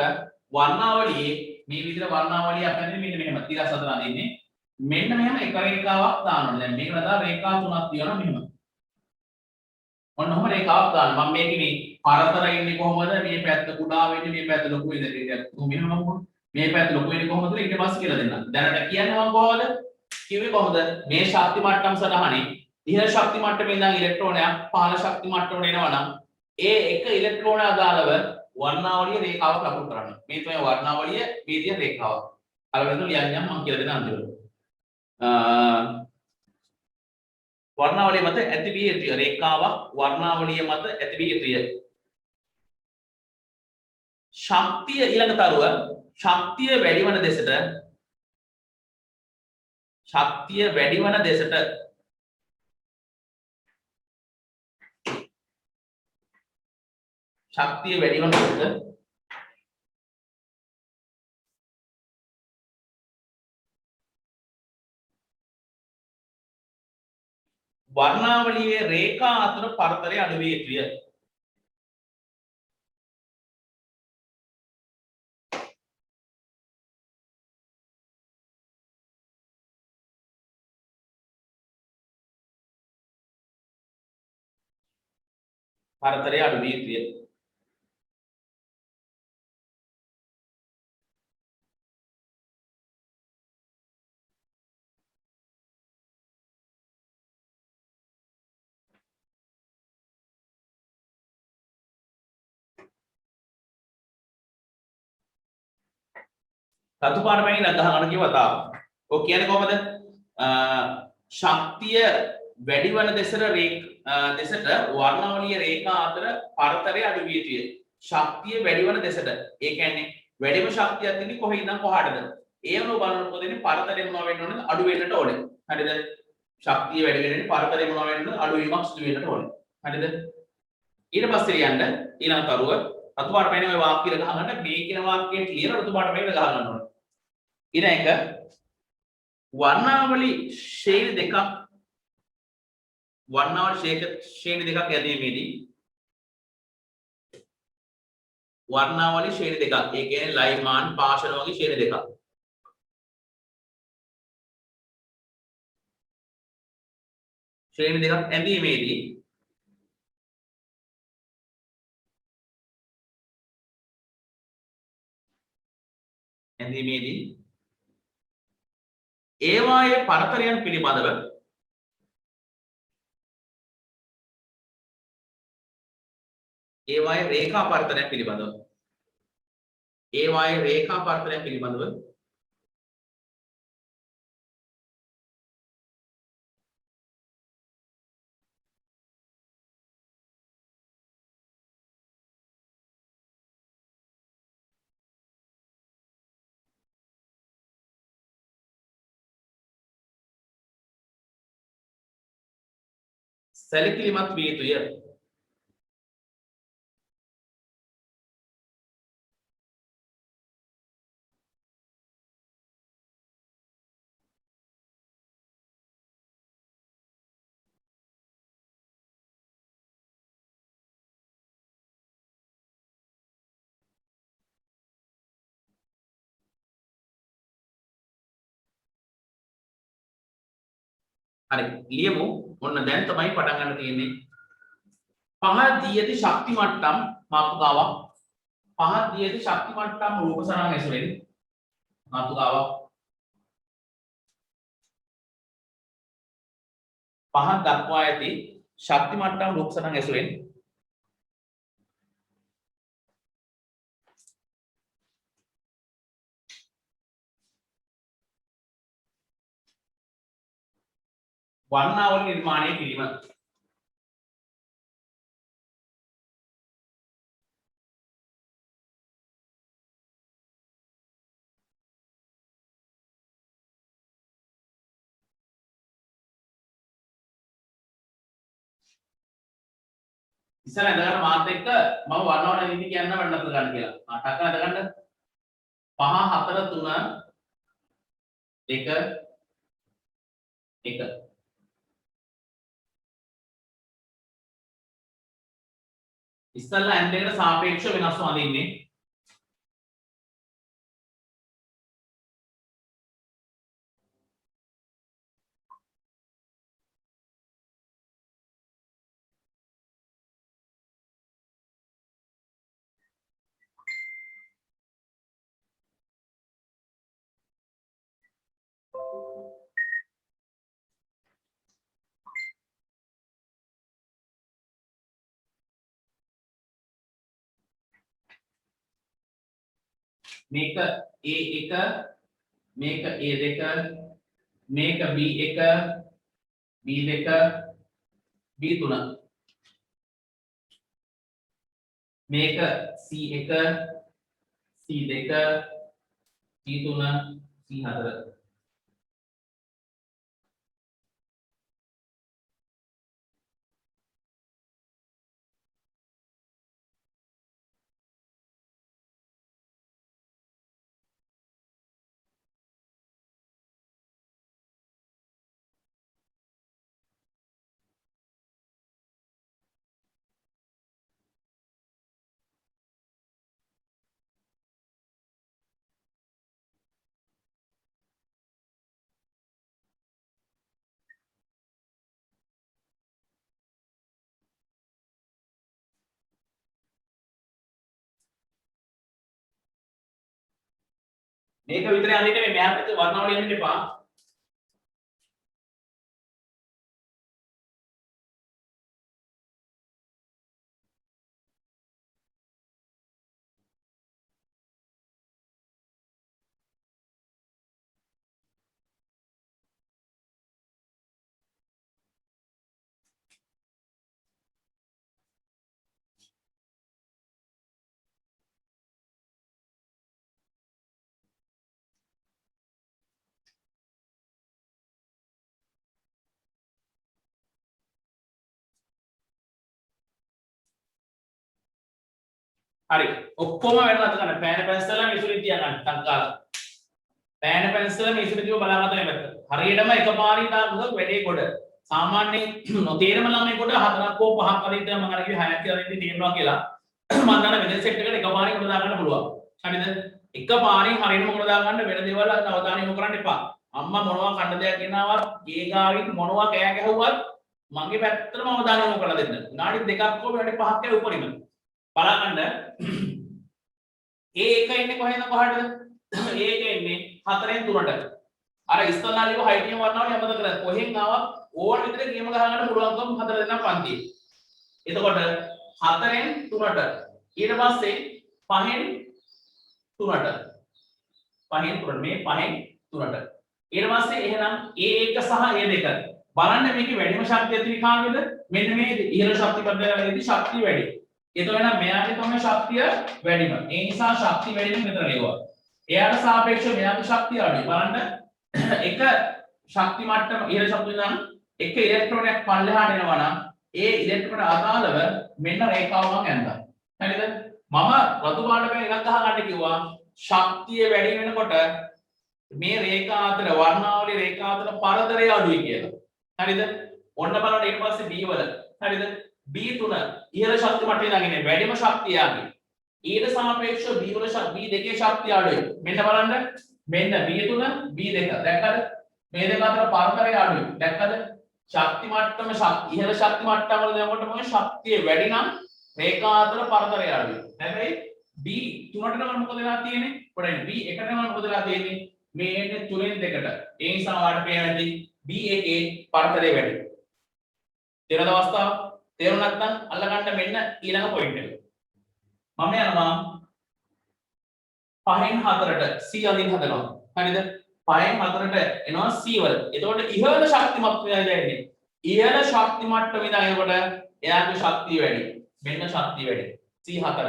S1: වර්ණාවලියේ මේ විදිහට වර්ණාවලිය අපිට මෙන්න මෙහෙම 34 දෙන්නේ. මෙන්න මෙහෙම එක රේඛාවක් දාන්න ඕනේ. දැන් මේක නදා රේඛා තුනක් තියෙනවා මෙහෙම. ඔන්න ඔහම රේඛාවක් දාන්න. මම මේකේ මේ පරතර ඉන්නේ කොහොමද? මේ පැත්ත කුඩා වෙන්නේ මේ පැත්ත ලොකු වෙන්නේ. මෙහෙම මම මේ පැත්ත ලොකු වෙන්නේ කොහොමද? ඊට පස්සේ කියලා දෙන්නම්. දැනට කියන්නේ මම කොහොමද? කිව්වේ කොහොමද? මේ ශක්ති මට්ටම් සටහනේ ඉහළ ශක්ති මට්ටමේ ඉඳන් ඉලෙක්ට්‍රෝනයක් පහළ ශක්ති මට්ටමට එනවා නම් ඒ එක ඉලෙක්ට්‍රෝන අදාළව වර්ණාවලිය රේඛාවක් ලකුණු කරන්න. මේ තමයි වර්ණාවලිය මේ තියෙන රේඛාව. අලවෙන්න ලියන්නම් මම කියලා දෙන අන්තිමට. වර්ණාවලිය මත ඇති වී යුතුය. රේඛාවක් වර්ණාවලිය මත ඇති වී යුතුය. ශක්තිය ඊළඟ තරුව ශක්තිය වැඩි වන දෙසට ශක්තිය වැඩි වන දෙසට ශක්තිය වැඩි වන දෙසට වර්ණාවලියේ රේඛා අතර පරතරය අඩු විය යුතුය. පරතරය අඩු විය යුතුය. රතු පාට පැණි ගහ ගන්න කිව්ව තාම. ඔය කියන්නේ කොහමද? ශක්තිය වැඩි වන දෙසට දෙසට වර්ණාවලිය රේඛා අතර පරතරය අඩු විය යුතුය. ශක්තිය වැඩි වන දෙසට. ඒ කියන්නේ වැඩිම ශක්තියක් තියෙන්නේ කොහේ ඉඳන් කොහාටද? ඒවන බලනකොට දෙන්නේ පරතරය මොනවා වෙන්න ඕනද? අඩු වෙන්නට ඕනේ. හරිද? ශක්තිය වැඩි වෙන්නේ පරතරය මොනවා වෙන්නද? අඩු වීමක් සිදු වෙන්නට ඕනේ. හරිද? ඊට පස්සේ ලියන්න ඊළඟ කරුව රතු පාට පැණි ඔය වාක්‍යය ගහ ගන්න මේ කියන වාක්‍යයේ ක්ලියර් රතු පාට පැණි ගහ ගන්න ඕනේ. ඊළඟ එක වර්ණාවලි ශ්‍රේණි දෙකක් ශ්‍රේණි දෙකක් ඇදීමේදී වර්ණාවලි ශ්‍රේණි දෙකක් ඒ කියන්නේ ලයිමාන් පාෂණ වගේ ශ්‍රේණි දෙකක් ඇඳීමේදී ඒවායේ පරතරයන් පිළිබඳව ඒවායේ රේඛා පරතරයන් පිළිබඳව සැලකිලිමත් විය යුතුය. හරි ලියමු. ඔන්න දැන් තමයි පටන් ගන්න තියෙන්නේ. පහත් දී ඇති ශක්ති මට්ටම් මාතෘකාවක්. පහත් දී ඇති ශක්ති මට්ටම් රූප සරණ ඇසුරෙන් මාතෘකාවක්. පහත් දක්වා ඇති ශක්ති මට්ටම් රූප සරණ ඇසුරෙන් වර්ණාවලි නිර්මාණය කිරීම. ඉස්සර ඇඳගන්න මාත් එක්ක මම වර්ණවල නිදි කියන්න වෙන්නත් ගන්න කියලා. ටක් ඇඳගන්න 5 4 3 1 1 ඉස්සල්ලා ඇඳ එකට සාපේක්ෂව වෙනස්ව අඳින්නේ. මේක A1 මේක A2 මේක B1 B2 B3 මේක C1 C2 C3 C4 මේක විතරේ අඳින්න මේ මෑප් එකේ වර්ණාවලිය යන්න එපා. හරි ඔක්කොම වෙනවද ගන්න පෑන පැන්සල මිසුරි තියාගන්න ටක් පෑන පැන්සල මිසුරි තියව බලාගන්න මේ පැත්ත හරියටම එකපාරින් දාන්න වැඩේ කොට සාමාන්‍යයෙන් නොතේරම ළමයි කොට හතරක් හෝ පහක් හරි ඉතින් මම අර කිව්වේ හයක් කියලා ඉතින් තේරෙනවා කියලා මම දන්න වෙන සෙට් එකට එකපාරින් කොට දාගන්න පුළුවන් හරිද එකපාරින් හරියටම කොට දාගන්න වෙන දේවල් අවධානය යොමු කරන්න එපා අම්මා මොනවා කන්න දෙයක් ගෙනාවත් ගේ ගාවින් මොනවා කෑ ගැහුවත් මගේ පැත්තටම අවධානය යොමු කරලා දෙන්න විනාඩි දෙකක් හෝ විනාඩි පහක් ගේ උපරිම බලන්න A1 ඉන්නේ කොහෙන්ද කොහටද A1 ඉන්නේ 4න් 3ට අර ඉස්සල්ලා ලියව හයිටියම් වර්ණාවලිය අමතක කරලා කොහෙන් ආවත් ඕන විදිහට ගේම ගහගන්න පුළුවන්කම 4 දෙනා පන්තියේ එතකොට 4න් 3ට ඊට පස්සේ 5න් 3ට 5න් 3ට මේ 5න් 3ට ඊට පස්සේ එහෙනම් A1 සහ A2 බලන්න මේකේ වැඩිම ශක්තිය තියෙන කාගෙද මෙන්න මේ ඉහළ ශක්ති පද්ධතියේදී ශක්තිය වැඩි එතකොට නම් මෙයාගේ තමයි ශක්තිය වැඩිම. ඒ නිසා ශක්තිය වැඩිම මෙතන ලියුවා. එයාට සාපේක්ෂව මෙයාගේ ශක්තිය අඩුයි. බලන්න එක ශක්ති මට්ටම ඉහළ ශක්තිය නම් එක ඉලෙක්ට්‍රෝනයක් පල්ලෙහාට එනවා නම් ඒ ඉලෙක්ට්‍රෝන අදාළව මෙන්න රේඛාව මම ඇඳලා. හරිද? මම රතු පාට පෙන් එකක් ගහගන්න කිව්වා. ශක්තිය වැඩි වෙනකොට මේ රේඛා අතර වර්ණාවලි රේඛා අතර පරතරය අඩුයි කියලා. හරිද? ඔන්න බලන්න ඊට පස්සේ B වල. හරිද? B3 ඉහළ ශක්ති මට්ටමේ ළඟින් වැඩිම ශක්තිය ආගේ. ඊට සාපේක්ෂව B2 ශක්තිය අඩුයි. මෙන්න බලන්න. මෙන්න B3 B2 දැක්කද? මේ දෙක අතර පරතරය අඩුයි. දැක්කද? ශක්ති මට්ටම ඉහළ ශක්ති මට්ටම වල දෙනකොට මොකද ශක්තිය වැඩි නම් රේඛා අතර පරතරය අඩුයි. හැබැයි B3ට නම් මොකද වෙලා තියෙන්නේ? පොඩ්ඩක් B1ට නම් මොකද වෙලා තියෙන්නේ? මේ එන්නේ 3න් 2ට. ඒ නිසා ඔයාලට පේනවා B1 පරතරය වැඩි. තේරෙනවද අවස්ථාව? තේරුම් නැත්නම් අල්ලගන්න මෙන්න ඊළඟ පොයින්ට් එක. මම යනවා 5න් 4ට C අදින් හදනවා. හරිද? 5න් 4ට එනවා C වල. එතකොට ඉහළ ශක්ති මට්ටමේ යන්නේ. ඉහළ ශක්ති මට්ටමේ ඉඳන් එනකොට එයාගේ ශක්තිය වැඩි. මෙන්න ශක්තිය වැඩි. C4.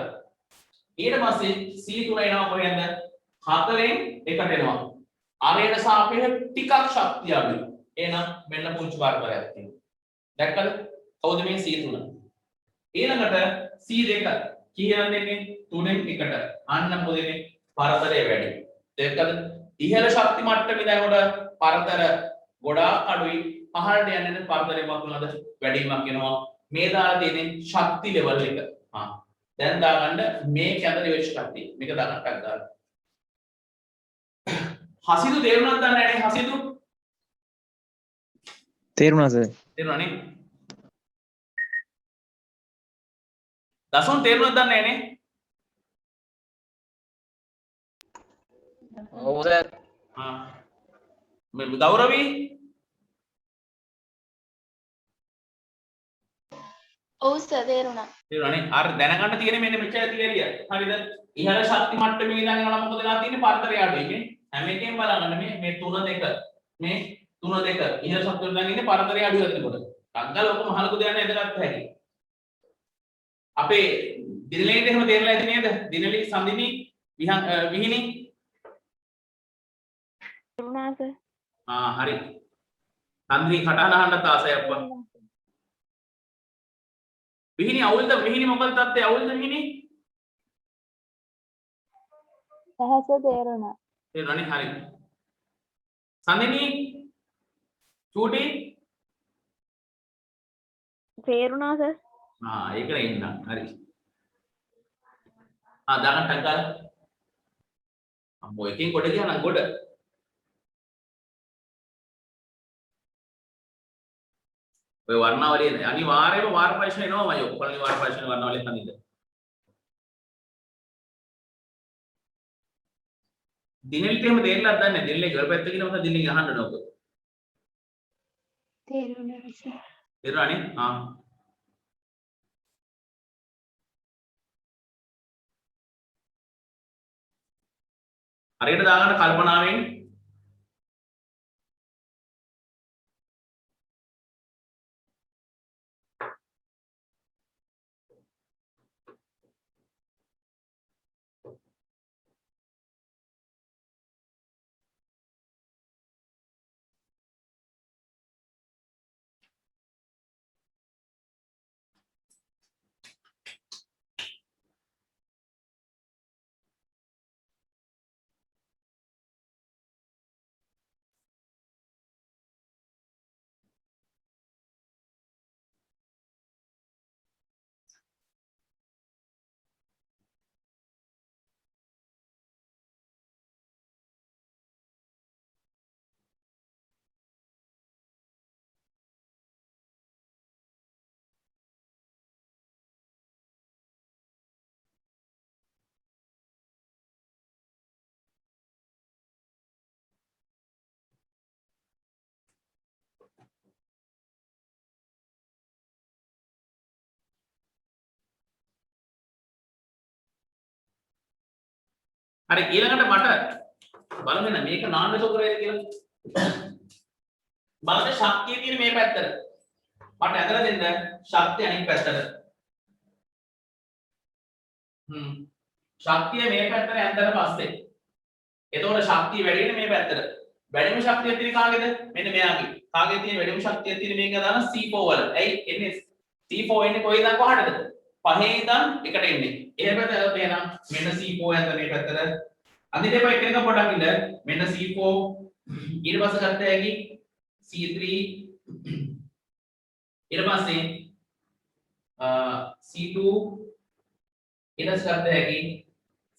S1: ඊට පස්සේ C3 එනවා කොහෙන්ද? 4න් 1ට එනවා. අරයට සාපේක්ෂව ටිකක් ශක්තිය අඩුයි. එහෙනම් මෙන්න පුංචි වර්ගයක් තියෙනවා. දැක්කද? කවුද මේ C3 ඊළඟට C2 කීයන් දෙන්නේ 3න් 1ට අන්න මොකද වෙන්නේ පරතරය වැඩි දැක්කද ඉහළ ශක්ති මට්ටමේ දැනකොට පරතර ගොඩාක් අඩුයි පහළට යන්නේ පරතරය මොකක්ද වැඩිවීමක් වෙනවා මේ දාලා තියෙන්නේ ශක්ති ලෙවල් එක දැන් දාගන්න මේ කැඳ වෙච්ච කට්ටිය මේක දාගන්නක් දාන්න හසිදු තේරුණාද දන්නේ නැහැ හසිදු
S2: තේරුණා සර්
S1: තේරුණා නේ දසුන් තේරුණාද දන්නේ නැහැ නේ
S2: ඔව් සර්
S1: මේ ගෞරවී
S3: ඔව් සර් තේරුණා.
S1: තේරුණානේ? අර දැනගන්න තියෙන්නේ මෙන්න මෙච්චර තියලිය. හරිද? ඉහළ ශක්ති මට්ටමේ ඉඳන් යනවා මොකද වෙලා තියෙන්නේ? පරතරය අඩුයි නේ. හැම එකෙම බලන්න මේ 3 2 මේ 3 2 ඉහළ ශක්තිය ඉඳන් ඉන්නේ පරතරය අඩුයි එතකොට. අග්ගල ඔක මහලු දෙයක් නේද එදගත්ත හැකි. අපේ දිනලේට එහෙම තේරලා ඇති නේද? දිනලි සම්දිනි විහිණි
S3: තේරුණා සර්.
S1: හරි. සම්දිනි කටහඬ අහන්න තාසය අප්පා. විහිණි අවුල්ද විහිණි මොකද තත්ත්වය අවුල්ද විහිණි?
S3: සහස තේරුණා.
S1: තේරුණානේ හරි. සම්දිනි චූටි
S3: තේරුණා සර්.
S1: ඒකනේ ඉන්න. හරි. දාගන්න ටක් ගාලා. අම්මෝ එකෙන් කොට ගියා නම් කොට. ඔය වර්ණාවලිය අනිවාර්යයෙන්ම වාර ප්‍රශ්න එනවාමයි ඔය. පළවෙනි වාර ප්‍රශ්න වර්ණාවලිය හඳින්න. දිනෙල්ට එහෙම තේරෙන්නත් දන්නේ නැහැ. දිනෙල්ගේ ගල් පැත්ත කියන මොකද දිනෙල්ගෙන් අහන්න ඕන ඔක.
S3: තේරුණා සර්.
S1: තේරුණානේ? හරියට දාගන්න කල්පනාවෙන් හරි ඊළඟට මට බලන්න මේක නාන්න සොකරේද කියලා. බලන්න ශක්තිය තියෙන මේ පැත්තට. මට ඇදලා දෙන්න ශක්තිය අනිත් පැත්තට. ශක්තිය මේ පැත්තට ඇඳලා පස්සේ. එතකොට ශක්තිය වැඩි වෙන්නේ මේ පැත්තට. වැඩිම ශක්තිය තියෙන කාගේද? මෙන්න මෙයාගේ. කාගේ තියෙන වැඩිම ශක්තිය තියෙන මේක දාන C4 වල. ඇයි එන්නේ C4 එන්නේ කොහෙද කොහටද? පහේ ඉඳන් එකට එන්නේ. එහෙම පැත්තට එනවා මෙන්න C4 ඇඳ මේ පැත්තට. අනිත් එක එක පොඩක් ඉන්න මෙන්න C4 ඊට පස්සේ ගත්ත හැකි C3 ඊට පස්සේ C2 ඊට පස්සේ ගත්ත හැකි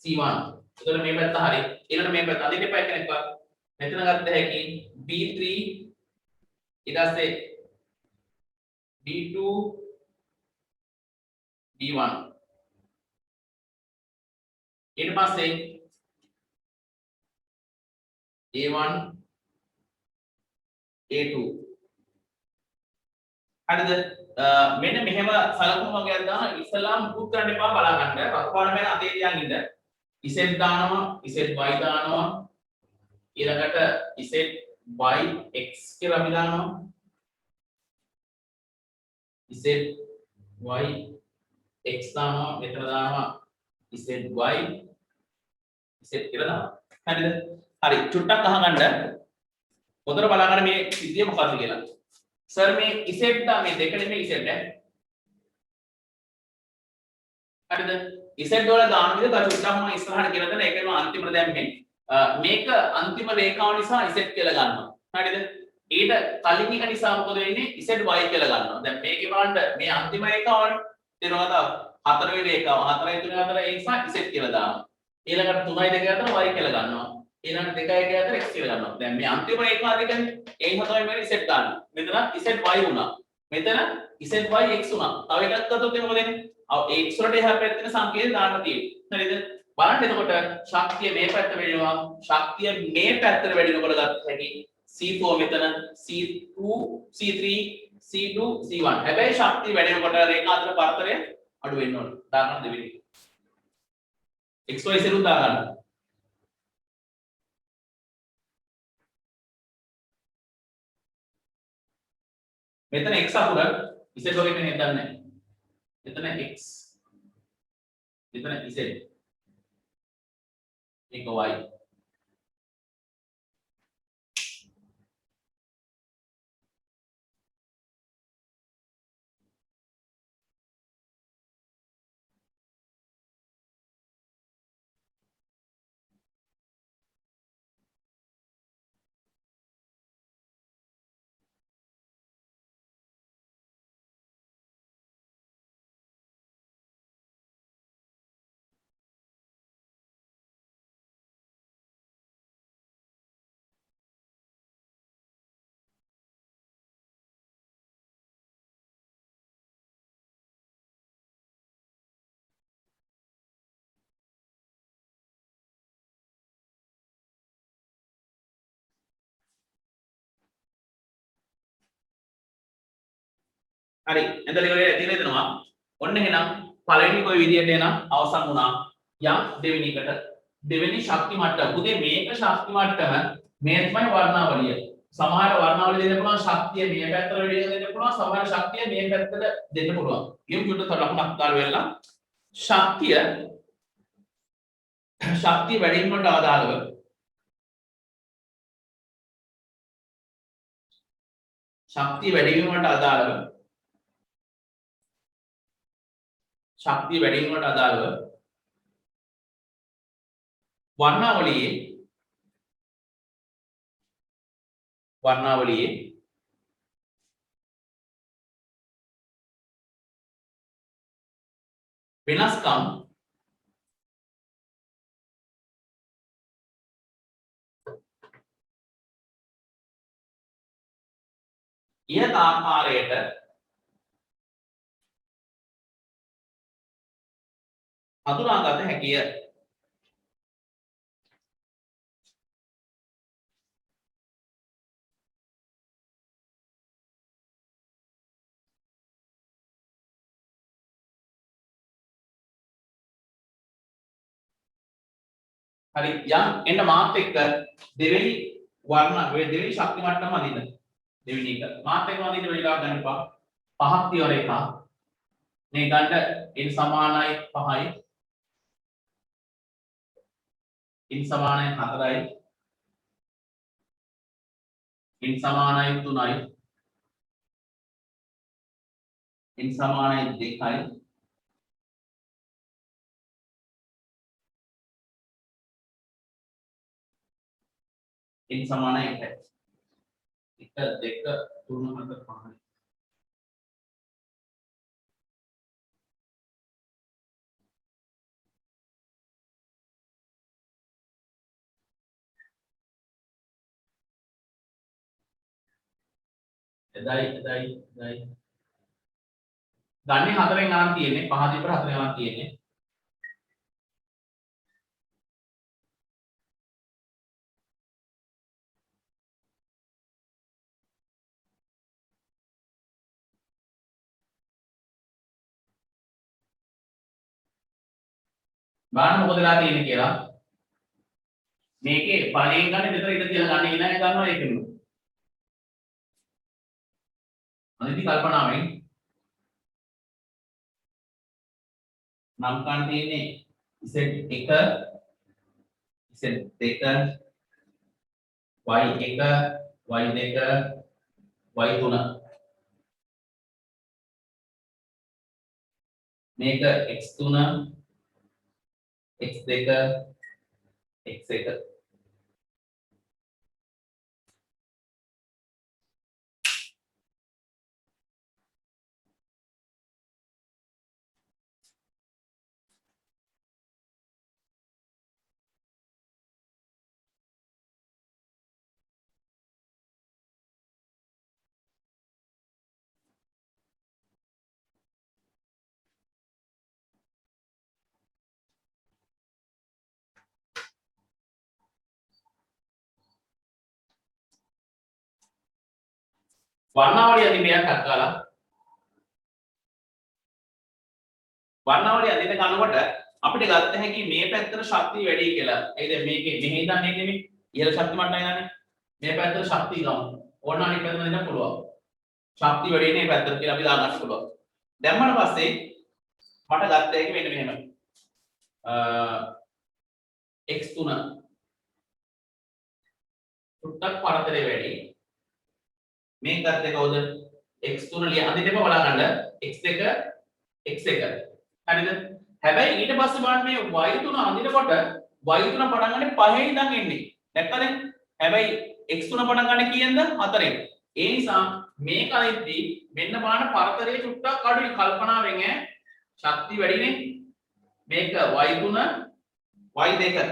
S1: C1. එතකොට මේ පැත්ත හරි. ඊළඟ මේ පැත්ත අනිත් එක එකක් මෙතන ගත්ත හැකි B3 ඊට පස්සේ B2 B1 ඊට පස්සේ A1 A2 හරිද මෙන්න මෙහෙම සලකුණු වගේක් දාන ඉස්සලාම් පුත් කරන්න එපා බලා ගන්න රත්පාන මැන අතේ තියන් ඉන්න Z දානවා ZY දානවා ඊළඟට ZY X කියලා අපි දානවා ZY X දානවා මෙතන දානවා ZY Z කියලා දානවා හරිද හරි චුට්ටක් අහගන්න හොඳට බලාගන්න මේ සිද්ධිය මොකක්ද කියලා සර් මේ Z දා මේ දෙක නෙමෙයි Z හරිද Z වල දාන විදිහ චුට්ටක් මම ඉස්සරහට කියලා දෙන්න ඒකම අන්තිමට දැම්මේ මේක අන්තිම රේඛාව නිසා Z කියලා ගන්නවා හරිද ඊට කලින් එක නිසා මොකද වෙන්නේ ZY කියලා ගන්නවා දැන් මේකේ බලන්න මේ අන්තිම රේඛාවනේ තේරෙනවද හතරවෙනි රේඛාව 4 3 4 ඒ නිසා Z කියලා දානවා ඊළඟට 3 2 අතර Y කියලා ගන්නවා ඊළඟට 2 1 අතර X කියලා ගන්නවා දැන් මේ අන්තිම රේඛාව දෙකනේ ඒ තමයි මේ Z දාන්නේ මෙතන ZY වුණා මෙතන ZY X වුණා තව එකක් ගත්තොත් මොකද වෙන්නේ X වලට එහා පැත්තේ සංකේත දාන්න තියෙන්නේ හරිද බලන්න එතකොට ශක්තිය මේ පැත්ත වෙනවා ශක්තිය මේ පැත්තට වැඩිනකොට ගත්ත හැකි C4 මෙතන C2 C3 C2 C1 හැබැයි ශක්තිය වැඩි වෙනකොට රේඛා අතර පරතරය අඩු වෙන්න ඕන දාගන්න දෙවෙනි XY සෙරු දාගන්න මෙතන x අකුර Z වගේ මෙහෙම දන්නේ නැහැ මෙතන x මෙතන Z මේක y හරි එතන ඉවරයි තියෙන දෙනවා ඔන්න එහෙනම් පළවෙනි කොයි විදියට එනම් අවසන් වුණා යම් දෙවෙනි ශක්ති මට්ටම පුතේ මේක ශක්ති මට්ටම මේ තමයි වර්ණාවලිය සමහර වර්ණාවලිය දෙන්න පුළුවන් ශක්තිය මේ පැත්තට වැඩි දෙන්න පුළුවන් සමහර ශක්තිය මේ පැත්තට දෙන්න පුළුවන් ඊම් චුට්ට ලකුණක් දාලා වෙලා ශක්තිය වැඩි වීමට අදාළව ශක්තිය වැඩි වීමට අදාළව වර්ණාවලියේ වෙනස්කම් ඉහත ආකාරයට හඳුනාගත හැකිය. හරි යම් එන්න මාත් එක්ක දෙවෙනි දෙවෙනි ශක්ති මට්ටම අඳින්න. දෙවෙනි එක මාත් එක්ක අඳින්න වෙලා ගන්න එපා. පහක් තියවර එක. මේ ගන්න n සමානයි 5යි. n සමානයි 4යි. n සමානයි 3යි. n සමානයි 2යි. n සමානයි 1යි. 1 2 3 4 5යි. එදයි ගන්නේ 4ෙන් ගණන් තියෙන්නේ 5 දීපර 4 ගණන් තියෙන්නේ බලන්න මොකද වෙලා තියෙන්නේ කියලා මේකේ පණයෙන් ගන්න දෙතර ඉඳ තියලා ගන්න ඊළඟ ගන්නවා ඒකෙම අනිත් කල්පනාවෙන් නම් ගන්න තියෙන්නේ Z1 Z2 Y1 Y2 Y3 මේක X3 X2 X1 වර්ණාවලිය අදින්නයක් අක්කාලා වර්ණාවලිය අදින්න ගන්නකොට අපිට ගත්ත හැකි මේ පැත්තට ශක්තිය වැඩි කියලා. ඒ දැන් මේකේ මෙහෙ ඉඳන් එන්නේ ඉහළ ශක්ති මට්ටම යනනේ. මේ පැත්තට ශක්තිය ගමු. ඕන අනිත් පැත්තට දෙන්න පුළුවන්. ශක්තිය වැඩි ඉන්නේ මේ පැත්තට කියලා අපි දාගන්න පුළුවන්. දැම්මම පස්සේ මට ගත්ත හැකි මෙන්න මෙහෙම. x3 සුට්ටක් පරතරේ වැඩි. මේ ගත්ත කවුද? x3 ලිය අදින්න එපා බලා ගන්න. x2 x1 හරිද? හැබැයි ඊට පස්සේ බලන්න මේ y3 අඳිනකොට y3 පටන් ගන්නේ 5 ඉඳන් එන්නේ. දැක්කද? හැබැයි x3 පටන් ගන්නේ කීයෙන්ද? 4ෙන්. ඒ නිසා මේක අදිද්දී මෙන්න බලන්න පරතරයේ චුට්ටක් අඩුයි කල්පනාවෙන් ඈ. ශක්තිය වැඩිනේ. මේක y3 y2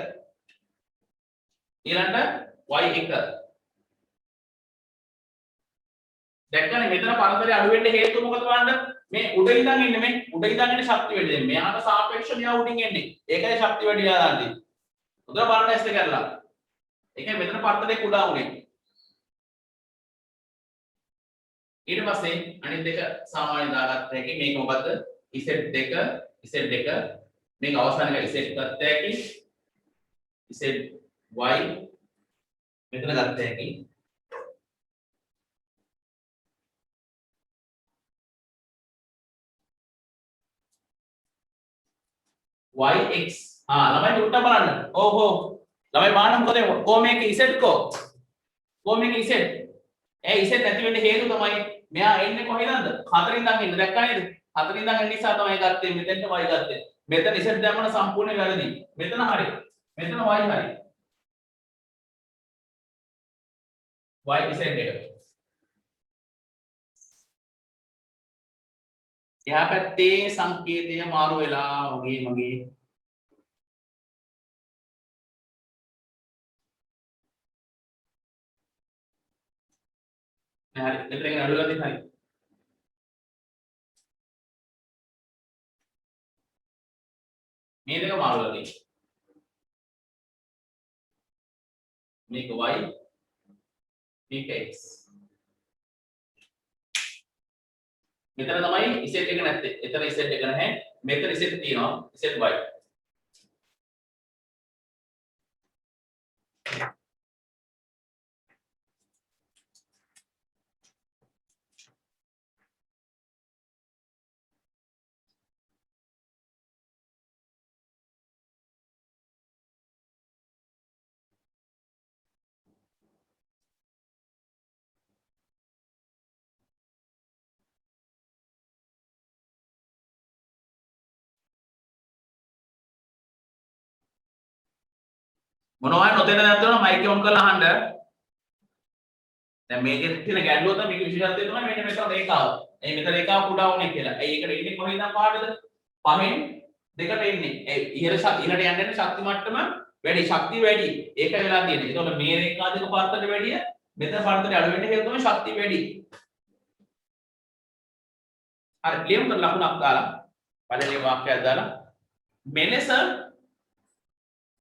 S1: ඊළඟට y1 දැක්කනේ මෙතන පරතරය අඩු වෙන්න හේතුව මොකද බලන්න මේ උඩ ඉඳන් එන්නේ මේ උඩ ඉඳන් එන්නේ ශක්තිය වැඩි දෙන්නේ මෙයාට සාපේක්ෂව මෙයා උඩින් එන්නේ ඒකයි ශක්තිය වැඩි යාදාන්නේ උදේ බලන්න ඇස් දෙක කරලා ඒකයි මෙතන පරතරේ කුඩා උනේ ඊට පස්සේ අනිත් දෙක සාමාන්‍ය දාගත්ත හැකි මේක මොකද්ද Z2 Z2 මේක අවසාන එක Z ගත්ත හැකි ZY මෙතන ගත්ත හැකි yx ළමයි උඩට බලන්න ඕහෝ ළමයි බලන්න මොකද කොහොමද Z කොහොමද Z Z නැති වෙන්න හේතුව තමයි මෙයා එන්නේ කොහෙන්ද 4 ඉඳන් එන්නේ දැක්කා නේද 4 ඉඳන් එන්න නිසා තමයි ගත්තේ මෙතෙන්ට y ගත්තේ මෙතන Z දැම්මම සම්පූර්ණ වැරදි මෙතන හරි මෙතන y හරි y Z එක එහා පැත්තේ සංකේතය මාරු වෙලා වගේ මගේ හරි මෙතන එක අඩු වෙලා තියෙන හරි මේ දෙක මාරු වෙලා තියෙනවා මේක y මේක x මෙතන තමයි z එක නැත්තේ. එතන z එක නැහැ. මෙතන z තියෙනවා. zy. මොනවා නොතේන නැද්ද නෝ මයික් එක ඔන් කරලා අහන්න. දැන් මේකේ තියෙන ගැටලුව තමයි මේක විශේෂත්වය තමයි මෙන්න මෙතන රේඛාව. එයි මෙතන රේඛාව කුඩා වුණේ කියලා. එයි ඒකට ඉන්නේ කොහෙන්ද පාඩද? පහෙන් දෙකට එන්නේ. ඒ ඉහළට යන්නේ ශක්ති මට්ටම වැඩි ශක්තිය වැඩි. ඒක වෙලා තියෙන්නේ. ඒතකොට මේ රේඛා දෙක පාර්ථයට වැඩිය මෙතන පාර්ථයට අඩු වෙන්න හේතුව තමයි ශක්තිය වැඩි. හරි ලියමු ලකුණක් දාලා පළවෙනි වාක්‍යයක් දාලා මෙලෙස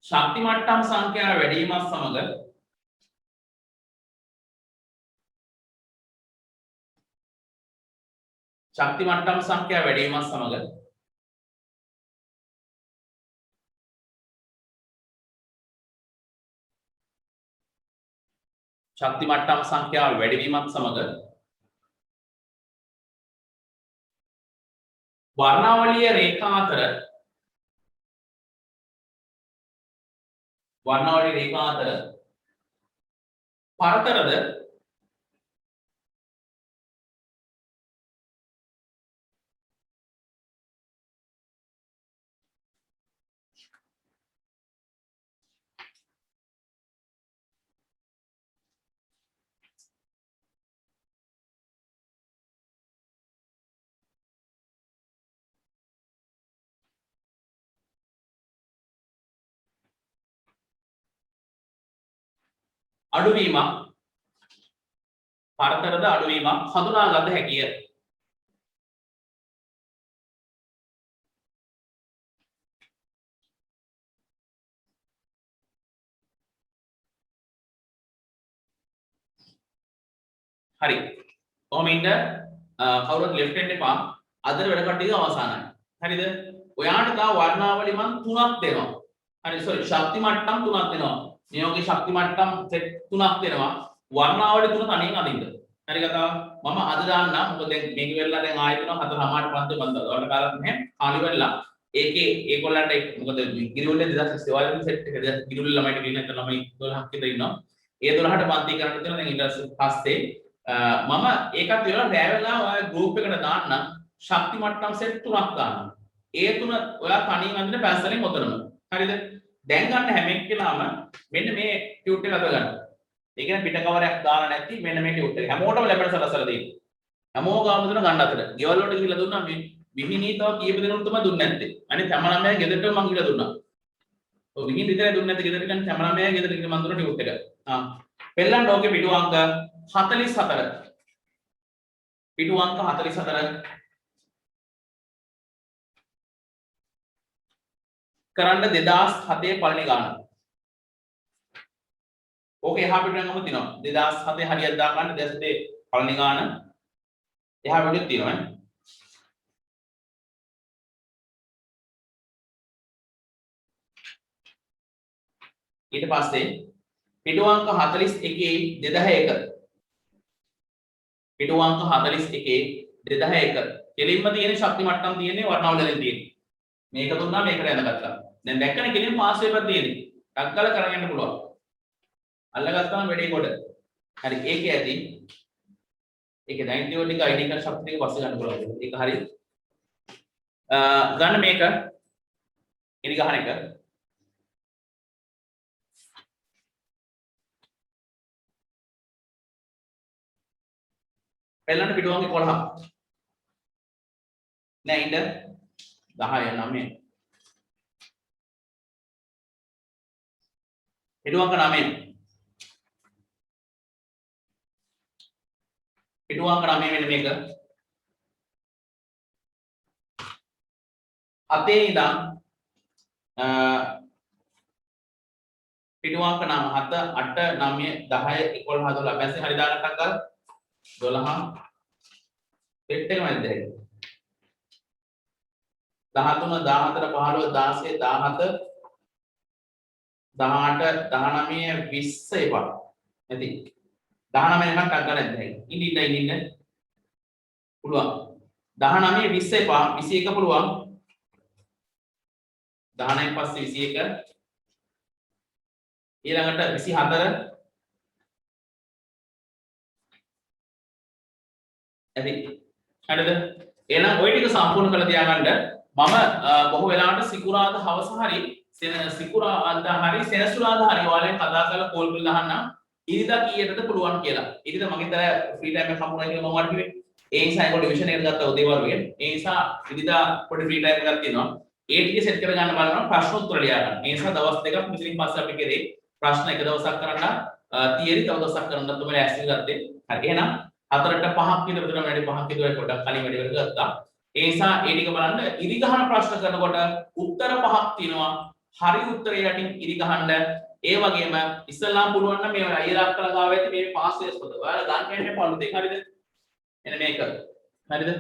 S1: ශක්ති මට්ටම් සංඛ්‍යාව වැඩි වීමත් සමග ශක්ති මට්ටම් සංඛ්‍යාව වැඩි වීමත් සමග ශක්ති මට්ටම් සංඛ්‍යාව වැඩි වීමත් සමග වර්ණාවලිය රේඛා අතර වර්ණාවලිය රේඛා අතර පරතරද අඩුවීමක් පරතරද අඩුවීමක් හඳුනාගත හැකිය. හරි කොහොම ඉන්න කවුරුත් left hand එපා. අදට වැඩ කටයුතු අවසానයි. හරිද? ඔයාට තව වර්ණාවලි මම 3ක් දෙනවා. හරි sorry ශක්ති මට්ටම් 3ක් දෙනවා. නියෝගී ශක්ති මට්ටම් සෙට් 3ක් දෙනවා. වර්ණාවලි 3 තනියෙන් අදින්න. හරි කතාව. මම අද දාන්න මොකද දැන් මේක වෙලා දැන් ආයෙත් වෙනවා 4:00ට පස්සේ මම දාලා කාලක් නැහැ. කාලි වෙලා ඒකේ ඒගොල්ලන්ට මොකද ගිරිවල 2020 වලින් සෙට් එක ගිරිවල ළමයිට ගිහින් නැත්නම් ළමයි 12ක් විතර ඉන්නවා. ඒ 12ට පන්ති කරන්න තියෙනවා. දැන් ඊට පස්සේ මම ඒකත් විතර රෑ වෙලා ඔය ගෲප් එකට දාන්න ශක්ති මට්ටම් සෙට් 3ක් දාන්න. ඒ තුන ඔයා තනියෙන් අඳින පැන්සලෙන් ඔතනම. හරිද? දැන් ගන්න හැම එක්කෙනාම මෙන්න මේ ටියුට් එක අත ගන්න. ඒ කියන්නේ පිට කවරයක් දාලා නැති මෙන්න මේ ටියුට් එක. හැමෝටම ලැබෙන සලසලා දෙන්න. හැමෝම ගාම දුන ගන්න අතර. ගෙවල් වලට ගිහලා දුන්නා මේ විහිණීතාව කීප දෙනෙකුට තමයි දුන්නේ නැත්තේ. අනිත් හැම ළමයා ගෙදරට මං ගිහලා දුන්නා. ඔය විහිණ විතරයි දුන්නේ නැත්තේ ගෙදරට ගන්න හැම ළමයා ගෙදරට ගිහලා මං දුන්න ටියුට් එක. පෙල්ලන්ට ඕකේ පිටු අංක 44. පිටු අංක 44 කරන්න 2007 පළවෙනි ගාන. ඕකේ එහා පිටුවෙන් අහුව තියෙනවා. 2007 හරියට දා ගන්න 2007 පළවෙනි ගාන. එහා පිටුවේ තියෙනවා නේ. ඊට පස්සේ පිටු අංක 41 2001 පිටු අංක 41 2001 කෙලින්ම තියෙන ශක්ති මට්ටම් තියෙන්නේ වර්ණවලෙන් තියෙන්නේ. මේක දුන්නා මේකට යනගත්තා. දැන් දැක්කනේ කෙලින්ම පාස් පේපර් තියෙන්නේ. ටක් ගාලා කරගෙන යන්න පුළුවන්. අල්ලගත්තාම වැඩේ කොට. හරි ඒකේ ඇති. ඒකේ 90 වල ටික ID එක ශක්ති ටික පස්සේ ගන්න පුළුවන්. ඒක හරි. ගන්න මේක. ඉරි ගහන එක. පෙළන්න පිටුවන්ගේ 11. නෑ ඉන්න 10 9. පිටුවන්ක 9. පිටුවන්ක 9 මෙන්න මේක. 7 ඉඳන් පිටුවන්ක 9 7 8 9 10 11 12 පැස්සේ හරි දාගන්නක් ගාලා 12 පෙට් එක මැද්ද හැටි 13 14 15 16 17 18 19 20 එපා නැති 19 එකක් අග්ග නැද්ද හැටි ඉන්න පුළුවන් 19 20 එපා 21 පුළුවන් 19 පස්සේ 21 ඊළඟට 24 ඇති හරිද එහෙනම් ওই ටික සම්පූර්ණ කරලා තියාගන්න මම බොහෝ වෙලාවට සිකුරාදා හවස හරි සිකුරාදා හරි සෙනසුරාදා හරි ඔයාලෙන් කතා කරලා කෝල් කරලා අහන්න ඉරිදා කීයටද පුළුවන් කියලා ඉරිදා මගේ තර ෆ්‍රී ටයිම් එක හම්බුනා කියලා මම වාට කිව්වේ ඒ නිසා ඒක ඩිවිෂන් එකට ගත්තා උදේ වරුවේ ඒ නිසා ඉරිදා පොඩි ෆ්‍රී ටයිම් එකක් තියෙනවා ඒ ටික සෙට් කර ගන්න බලනවා ප්‍රශ්න උත්තර ලියා ගන්න ඒ නිසා දවස් දෙකක් මෙතනින් පස්සේ අපි කරේ ප්‍රශ්න එක දවසක් කරන්න තියරි තව දවසක් කරන්න තමයි ඇස්සිල් ගත්තේ හරි එහෙනම් 4ට 5ක් විතර විතර වැඩි 5ක් විතර පොඩක් කලින් වැඩි වෙලා ගත්තා. ඒ නිසා ඒ ටික බලන්න ඉරි ගහන ප්‍රශ්න කරනකොට උත්තර 5ක් තියෙනවා. හරි උත්තරය යටින් ඉරි ගහන්න. ඒ වගේම ඉස්සල්ලාම පුළුවන් නම් මේ අයියලා අක්කලා ගාව ඇති මේ පාස් වේස් පොත. ඔයාලා ගන්න යන්නේ පළු දෙක හරිද? එන්න මේක. හරිද?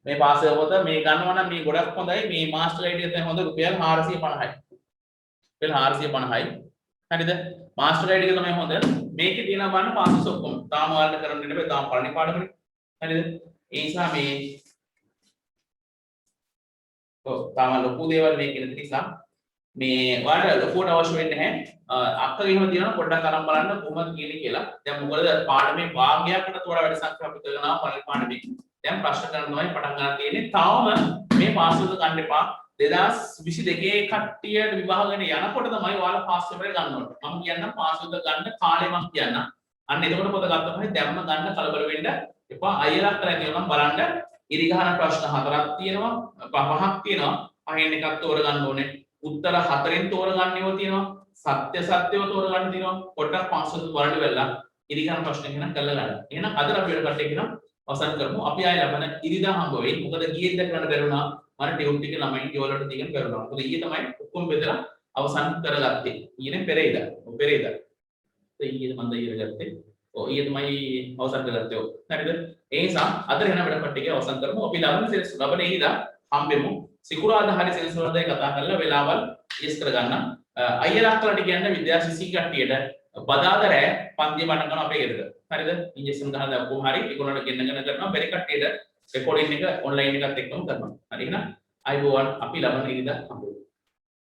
S1: මේ පාස් වේස් පොත මේ ගන්නවා නම් මේ ගොඩක් හොඳයි. මේ මාස්ටර් ගයිඩ් එක තමයි හොඳ රුපියල් 450යි. රුපියල් 450යි. හරිද? මාස්ටර් ගයිඩ් එක තමයි හොඳ. මේකේ තියෙනවා බලන්න පාසස් ඔක්කොම. තාම ඔයාලට කරන්න දෙන්න බෑ. තාම පළවෙනි පාඩමනේ. හරිද? ඒ නිසා මේ තාම ලොකු දේවල් මේකේ නැති නිසා මේ ඔයාලට ලොකුවට අවශ්‍ය වෙන්නේ නැහැ. අක්කගේ එහෙම තියෙනවා පොඩ්ඩක් අරන් බලන්න කොහොමද කියන්නේ කියලා. දැන් මොකද පාඩමේ භාගයකට තෝරා වැඩ සංඛ්‍යා අපි කරනවා පළවෙනි පාඩමේ. දැන් ප්‍රශ්න කරන තමයි පටන් ගන්න තියෙන්නේ. තාම මේ පාස් වල ගන්න එපා. 2022 කට්ටියට විභාගගෙන යනකොට තමයි ඔයාලා පාස් පේපර් එක ගන්න ඕනේ. මම කියන්නම් පාස් වල ගන්න කාලේ මම කියන්නම්. අන්න එතකොට පොත ගත්තම දැම්ම ගන්න කලබල වෙන්න එපා. අයියලා කරලා කියනවා නම් බලන්න ඉරි ගහන ප්‍රශ්න 4ක් තියෙනවා, 5ක් තියෙනවා. පහෙන් එකක් තෝරගන්න ඕනේ. උත්තර 4ෙන් තෝරගන්න ඒවා තියෙනවා. සත්‍යව තෝරගන්න තියෙනවා. පොඩ්ඩක් පාස් වල වලට වෙලා ඉරි ගහන ප්‍රශ්න එහෙනම් කරලා ගන්න. එහෙනම් අද අපි වල කට්ටිය කියනවා අවසන් කරමු. අපි ආයෙ ලබන ඉරිදා හම්බ වෙයි. මොකද ගියෙද්ද කරන්න බැරුණා. මම ටියුට් ටික ළමයි ගෙවලට දීගෙන කරනවා. මොකද ඊයේ තමයි ඔක්කොම බෙදලා අවසන් කරගත්තේ. ඊයේ පෙරේදා. ඒ ඊයේ මම ඊයේ ගත්තේ. ඔය ඊයේ තමයි අවසන් කරගත්තේ. හරිද? ඒ නිසා අද වෙන වැඩ කට්ටියගේ අවසන් කරමු. අපි ලබන සෙල්ස් ලබන ඉරිදා හම්බෙමු. සිකුරාදා හරි සෙල්ස් වලදී කතා කරලා වෙලාවල් ඉස් කරගන්න. අයියලා අක්කලාට කියන්න විද්‍යාශිෂ්‍ය කට්ටියට බදාදා රෑ පන්ති බණ කරන අපේ ගෙදර. හරිද? ඉන්ජෙක්ෂන් ගහලා ඔක්කොම හරි ඒගොල්ලන්ට ගෙන්නගෙන කරනවා. බැරි කට්ටියට රෙකෝඩින් එක ඔන්ලයින් එකත් එක්කම කරනවා. හරි එහෙනම් අයිබෝවන් අපි ලබන ඉරිදා හම්බෙමු.